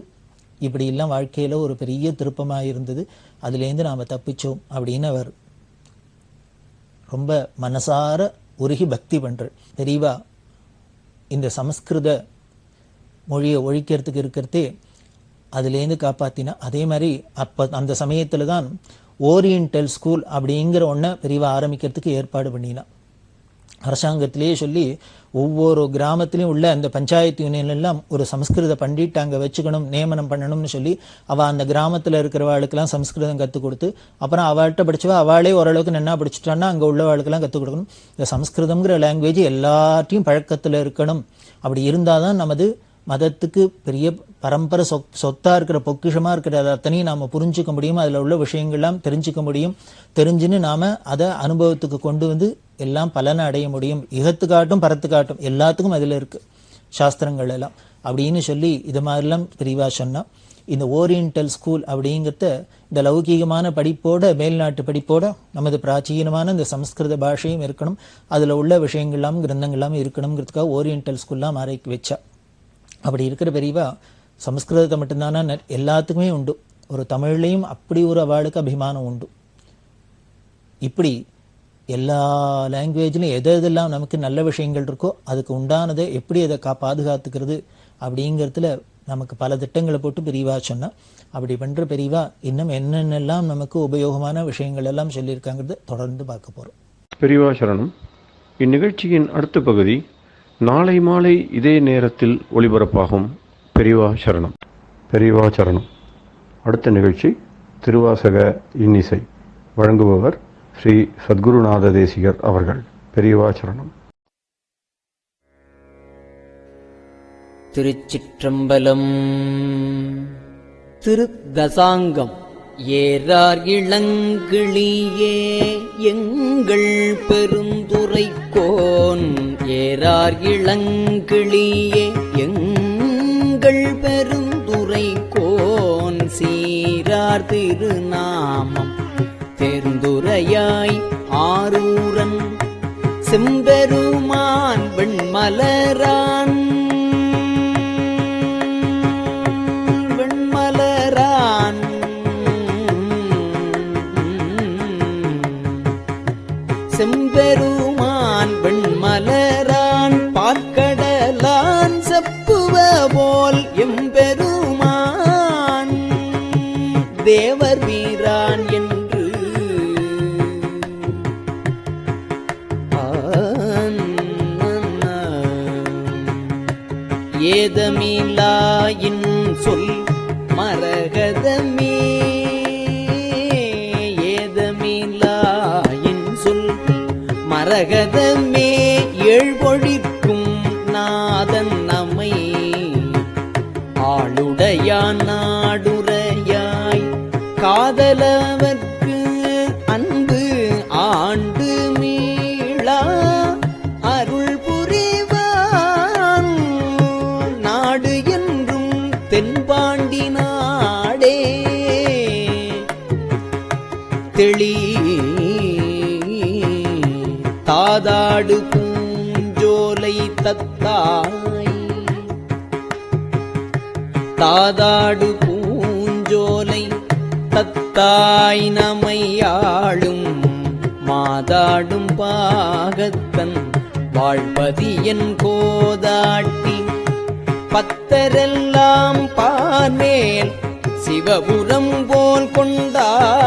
Speaker 5: இப்படி எல்லாம் வாழ்க்கையில ஒரு பெரிய திருப்பமாக இருந்தது. அதுலேருந்து நாம தப்பிச்சோம் அப்படின்னு அவர் ரொம்ப மனசார உருகி பக்தி பண்றார். பெரியவா இந்த சமஸ்கிருத மொழியை ஒழிக்கிறதுக்கு இருக்கிறதே அதுலேருந்து காப்பாத்தினா. அதே மாதிரி அந்த சமயத்துல தான் ஓரியண்டல் ஸ்கூல் அப்படிங்கிற ஒன்றை பெரியவா ஆரம்பிக்கிறதுக்கு ஏற்பாடு பண்ணினா. அரசாங்கத்திலேயே சொல்லி ஒவ்வொரு கிராமத்திலையும் உள்ள அந்த பஞ்சாயத்து யூனியன் எல்லாம் ஒரு சமஸ்கிருத பண்டிட் அங்கே வச்சுக்கணும், நியமனம் பண்ணணும்னு சொல்லி அவள் அந்த கிராமத்தில் இருக்கிறவாளுக்கெல்லாம் சமஸ்கிருதம் கற்றுக் கொடுத்து, அப்புறம் அவள்கிட்ட படிச்சவா அவளே ஓரளவுக்கு நன்னா படிச்சுட்டான்னா அங்கே உள்ளவாளுக்கெல்லாம் கற்றுக் கொடுக்கணும். இந்த சமஸ்கிருதங்கிற லாங்குவேஜ் எல்லாத்தையும் பழக்கத்தில் இருக்கணும். அப்படி இருந்தால் தான் நமது மதத்துக்கு பெரிய பரம்பரை சொத்தா இருக்கிற பொக்கிஷமா இருக்கிற அத்தனையும் நாம புரிஞ்சுக்க முடியும். அதுல உள்ள விஷயங்கள்லாம் தெரிஞ்சுக்க முடியும். தெரிஞ்சுன்னு நாம அதை அனுபவத்துக்கு கொண்டு வந்து எல்லாம் பலனை அடைய முடியும். இகத்துக்காட்டும் பரத்துக்காட்டும் எல்லாத்துக்கும் அதுல இருக்கு சாஸ்திரங்கள் எல்லாம் அப்படின்னு சொல்லி இது மாதிரிலாம் பெரியவா சொன்னா. இந்த ஓரியண்டல் ஸ்கூல் அப்படிங்கிறத இந்த லௌகீகமான படிப்போட, மேல்நாட்டு படிப்போட நமது பிராச்சீனமான இந்த சமஸ்கிருத பாஷையும் இருக்கணும், அதுல உள்ள விஷயங்கள்லாம் கிரந்தங்கள்லாம் இருக்கணுங்கிறதுக்காக ஓரியண்டல் ஸ்கூல்லாம் ஆரம்பிக்க வச்சா. அப்படி இருக்கிற பெரியவா சமஸ்கிருதத்தை மட்டும்தானா எல்லாத்துக்குமே உண்டு. ஒரு தமிழ்லையும் அப்படி ஒரு அவளுக்கு அபிமானம் உண்டு. இப்படி எல்லா லாங்குவேஜ்லையும் எதெல்லாம் நமக்கு நல்ல விஷயங்கள் இருக்கோ அதுக்கு உண்டானதை எப்படி அதை பாதுகாத்துக்கிறது அப்படிங்கிறதுல நமக்கு பல திட்டங்களை போட்டு பெரியவா சொன்னா. அப்படி பண்ற பெரியவா இன்னும் என்னென்னலாம் நமக்கு உபயோகமான விஷயங்கள் எல்லாம் சொல்லியிருக்காங்கிறத தொடர்ந்து பார்க்க போறோம்.
Speaker 1: பெரியவா சரணம். இந்நிகழ்ச்சியின் அடுத்த பகுதி நாளை மாலை இதே நேரத்தில் ஒளிபரப்பாகும். பெரியவா சரணம். பெரியவா சரணம். அடுத்த நிகழ்ச்சி திருவாசக இன்னிசை. வழங்குபவர் ஸ்ரீ சத்குருநாத தேசிகர் அவர்கள். பெரியவா சரணம்.
Speaker 6: திருச்சிற்றம்பலம். திருத்தசாங்கம். ஏறார் இளங்கிளியே எங்கள் பெருந்துரைக்கோன், ஏறார் இளங்கிளியே எங்கள் பெருந்துரைக்கோன், சீரார் திருநாமம் தேர்ந்துரையாய் ஆரூரன் செம்பெருமான் வெண்மலரான், செம்பெருமான் வெண்மலரான் பார்க்கடலான் செப்புவ போல் எம்பெருமான் தேவர் வீரான் என்று ஏதமிலாயின் சொல் மரகதமே, மரகதமே ஏழ்பொழிக்கும் நாதன் நம்மை ஆளுடையான் நாடுரையாய் காதலவர்க்கு அன்பு ஆண்டு மீளா தாதாடு பூஞ்சோலை தத்தாய் நமையாளும் மாதாடும் பாகத்தன் வாழ்பதியன் கோதாட்டி பத்தரெல்லாம் பார்மேல் சிவபுரம் போல் கொண்டாடும்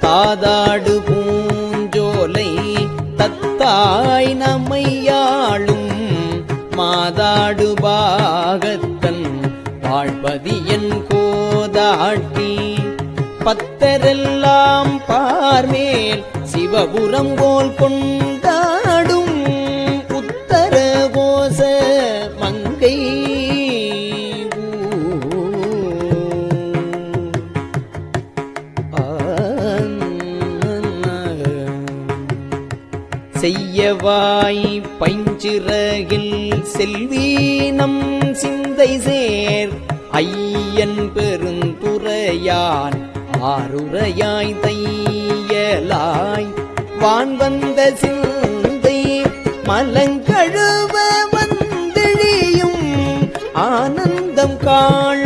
Speaker 6: தாதாடு பூஞ்சோலை தத்தாய் நமையாளும் மாதாடு பாகத்தன் வாழ்பதியன் கோதாட்டி பத்தரெல்லாம் பார்மேல் சிவபுரம் போல் கொண்டாடும் உத்தர கோச மங்கை செய்யவாய் பைஞ்சிறகில் செல்வீனம் சிந்தை சேர் ஐயன் பெருந்துரையான் ஆருரையாய் தையலாய் வான் வந்த சிந்தை மலங்கழுவ வந்தெழியும் ஆனந்தம் காள்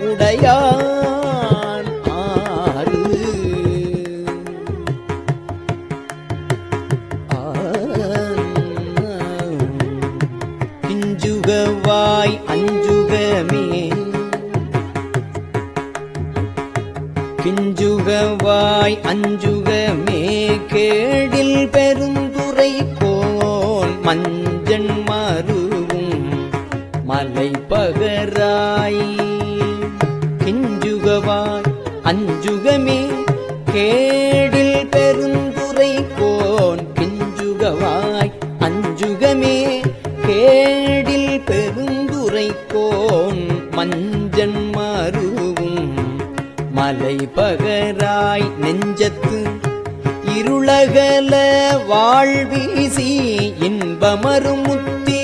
Speaker 6: உடையான் ஆறு கிஞ்சுகவாய் அஞ்சுகமே கிஞ்சுகவாய் அஞ்சுகமே கேடில் பெருந்துரை கோல் மஞ்சன் மருவும் மலை பகராய் கிஞ்சுகவாய் அஞ்சுகமே கேடில் பெருந்துரை கோன் கிஞ்சுகவாய் அஞ்சுகமே கேடில் பெருந்துரை கோன் மஞ்சன் மருவும் மலை பகராய் நெஞ்சத்து இருளகல வாழ்வீசி இன்பமருமுத்தி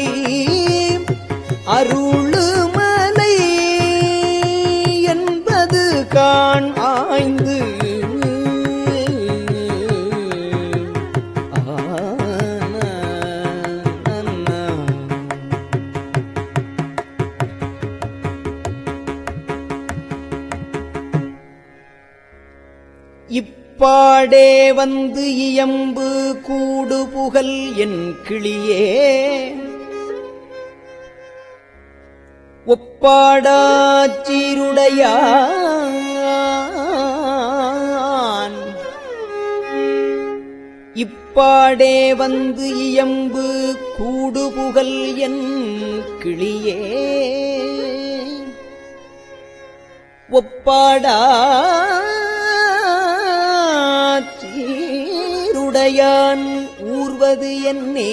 Speaker 6: அருளுமலை என்பது காண் ஆய்ந்து இப்பாடே வந்து இயம்பு கூடு புகழ் என் கிளியே ஒப்பாடாச்சீருடையான் இப்பாடே வந்து இயம்பு கூடு புகழ் என் கிளியே ஒப்பாடா சீருடையான் ஊர்வது என்னே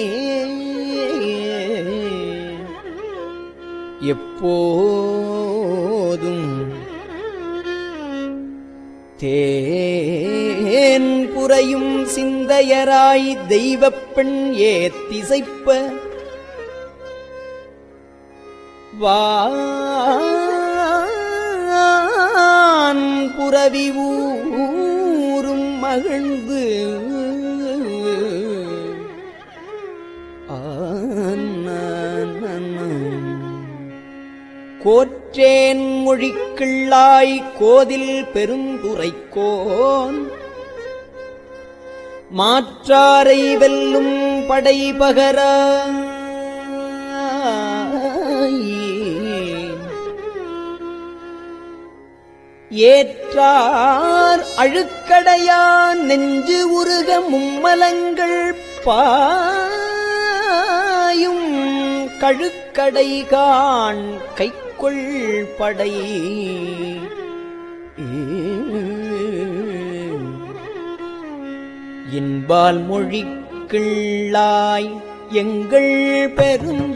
Speaker 6: எப்போதும் தேன் புரையும் சிந்தையராய் தெய்வப் பெண் ஏத்திசைப்ப வான் புரவி ஊரும் மகிழ்ந்து கோற்றேன் மொழிக்கிள்ளாய் கோதில் பெருந்துரைக்கோன் மாற்றாரை வெல்லும் படை பகராய் ஏற்றார் அழுக்கடையான் நெஞ்சு உருக மும்மலங்கள் பாயும் கழுக்கடை காண் கைக்கொள் படை இன்பால் மொழிக்கிள்ளாய் எங்கள் பெருந்துரைக்கோன்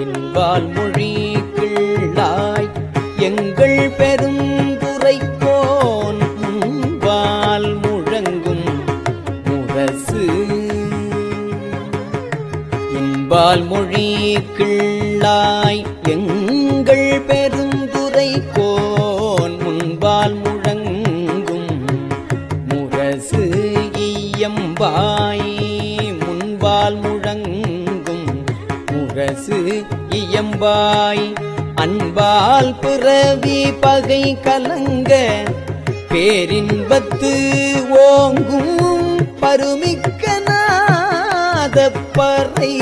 Speaker 6: இன்பால் மொழிக்கிள்ளாய் எங்கள் பெருந்துரைக்கோன் முன்பால் முழங்கும் முரசு இன்பால் மொழிக்கிள்ளாய் எங்கள் பெருந்துரைக்கோன் முன்பால் முழங்கும் முரசு இயம்பாய் முன்பால் முழங்கும் முரசு இயம்பாய் அன்பால் பிறவி பகை கலங்க பேரின்பத்து ஓங்கும் பருமிக்க நாதப்பறை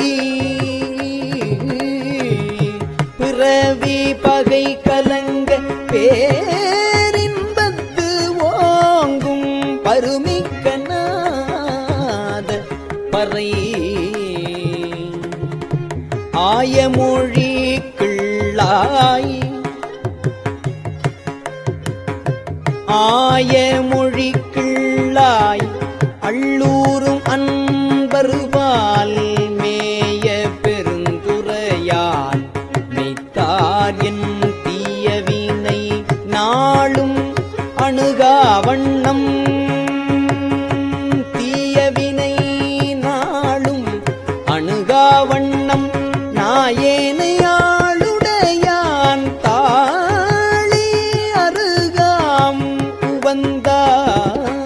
Speaker 6: பிறவி பகை கலங்க பேரின்பத்து ஓங்கும் பருமிக்க நாதப்பறை ஆயமொழி கிள்ளாய் ஆயமொழி கிள்ளாய் அள்ளூரும் அன்பருபால் மேய பெருந்துரையான் மெய்த்தார் என் தீயவினை நாளும் அணுகா வண்ணம் தீயவினை நாளும் அணுகா வண்ணம் நாயேனையாளுடையான் தாளி அருகாம் உவந்தார்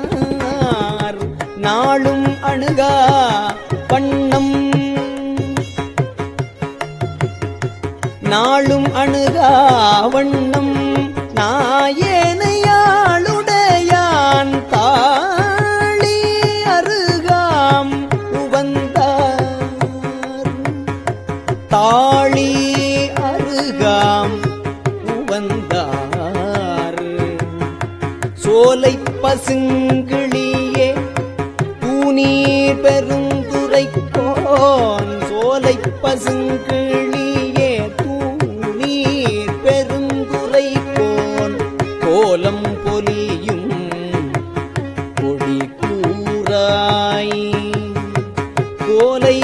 Speaker 6: நாளும் அணுகா வண்ணம் நாளும் அணுகா வண்ணம் நாயேனையாளுடையான் தாளி அருகாம் உவந்தார் தாளி அருகாம் உவந்தார் சோலை பசுங்கிளியே தூநீர் பெருந்துரைக்கோன் சோலை பசுங்கிளியே தூநீர் பெருந்துரைக்கோன் கோலம் பொலியும் கொடி கூறாய் கோலை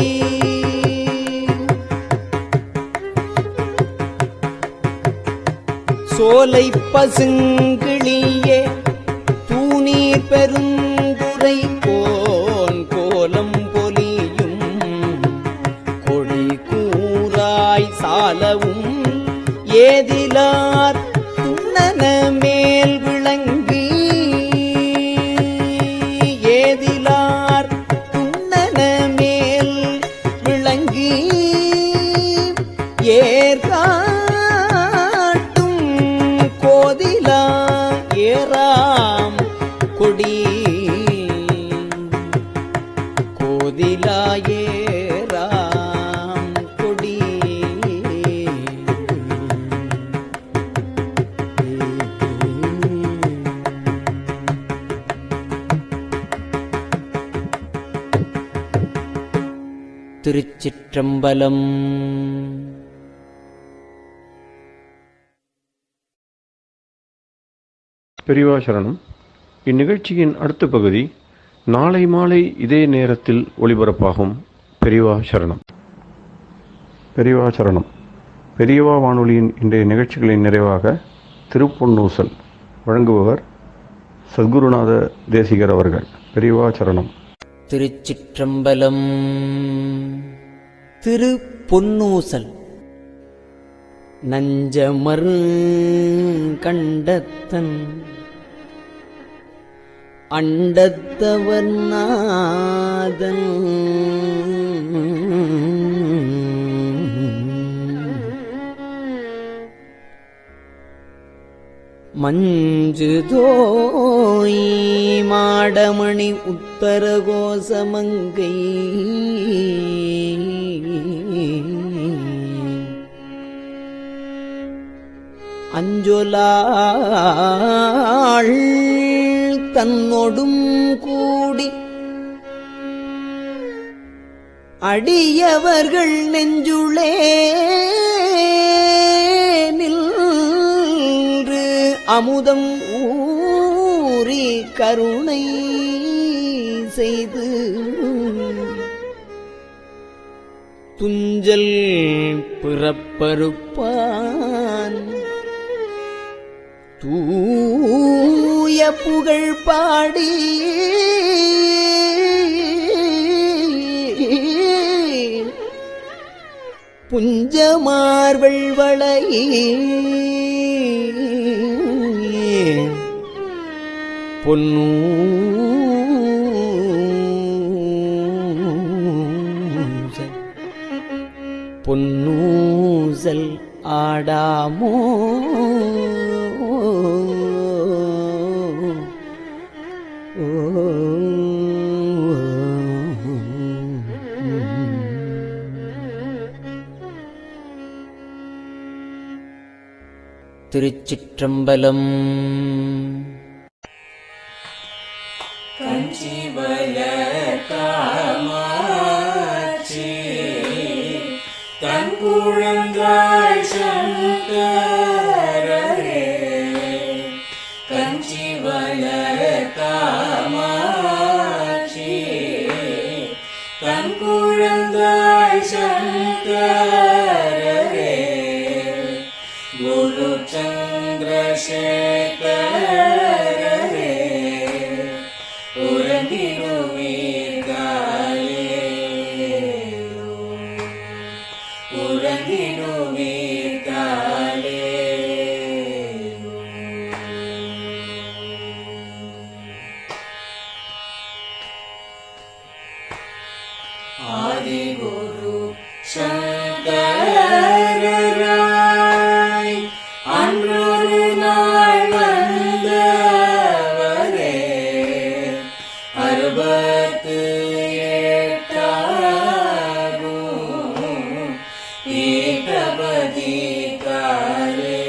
Speaker 6: சோலை பசுங்கிளியே தூநீர் பெருந்துரைக்கோன் கோலம் பொலியும் கொடி கூறாய் சாலவும் ஏதிலார் துண்ணன மேல் விளங்கி ஏதிலார் துண்ணன மேல் விளங்கி ஏற்காட்டும் கோதிலா ஏறாம் கொடி கோதிலா ஏறாம் கொடி திருச்சிற்றம்பலம்.
Speaker 1: பெரியவா சரணம். இந்நிகழ்ச்சியின் அடுத்த பகுதி நாளை மாலை இதே நேரத்தில் ஒளிபரப்பாகும். பெரியவா சரணம். பெரியவா சரணம். பெரியவா வானொலியின் இன்றைய நிகழ்ச்சிகளின் நிறைவாக திருப்பொன்னூசல் வழங்குபவர் சத்குருநாத தேசிகர் அவர்கள். பெரியவா சரணம்.
Speaker 6: திருச்சிற்றம்பலம். திருப்பொன்னூசல். நஞ்சமர் கண்டத்தன் அண்டத்தவர் நாதன் மஞ்சுதோய் மாடமணி உத்தரகோசமங்கை அஞ்சொலாள் தன்னொடும் கூடி அடியவர்கள் நெஞ்சுளே நின்று அமுதம் ஊறி கருணை செய்து துஞ்சல் பிறப்பறுப்பான் தூய புகழ் பாடி புஞ்சமார்வள் வளையே பொன்னூசல் பொன்னூசல் ஆடாமோ திருச்சிற்றம்பலம்.
Speaker 7: காமாட்சி தன் குழந்தாய் சங்கரரே, கஞ்சிவல காமாட்சி தன் குழந்தாய் சங்கரரே, குரு சந்திரசேகரரே, உறங்கிடுவீர்களே உறங்கிடுவீர்களே. ஆதிகுரு சங்கரராய் அன்றொரு நாள் வந்தவரே, 68 பீட்டபதி காலே,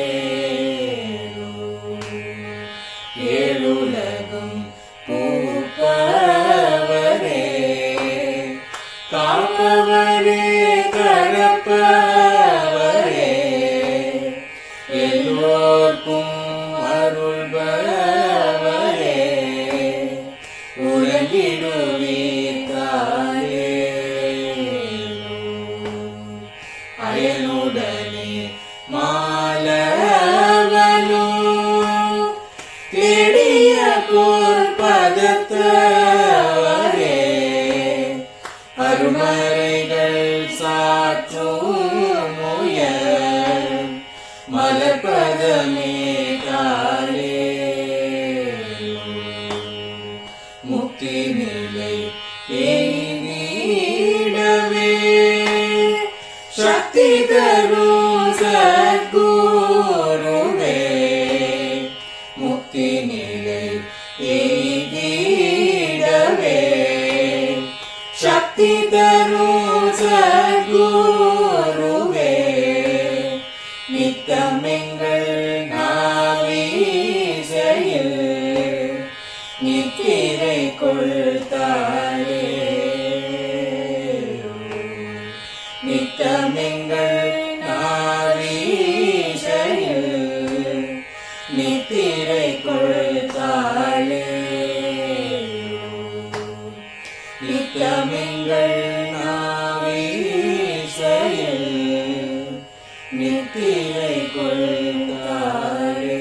Speaker 7: ஏழுலகும் பூப்பவரே, காப்பவரே கரப்பவரே, எல்லோர்க்கும் அருள்பவரே, உறங்கிடுவீர்களே அயனுடனே மாலவனோ, தேடிய பொற்பதத்தவரே, அருமறைகள் சாற்றும் முயல் மலர்பதமே காலே, முக்தி நிலை எய்திடவே சக்தி தரும் சத்குருவே, முக்தி நிலை எய்திடவே சக்தி தரும் சத்குருவே, நித்தமெங்கள் நாவீசையில் நித்திரை கொள்தாயே, நித்தமெங்கள் நாவீசையில் நித்திரை கொள்தாயே, நித்தமெங்கள் நாவீசையில் நித்திரை கொள்தாயே.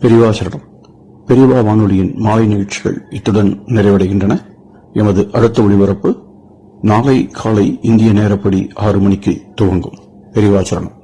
Speaker 1: பெரியவா சரணம். பெரியவா வானொலியின் மாலை நிகழ்ச்சிகள் இத்துடன் நிறைவடைகின்றன. எமது அடுத்த ஒளிபரப்பு நாளை காலை இந்திய நேரப்படி 6 மணிக்கு துவங்கும். பெரியவா சரணம்.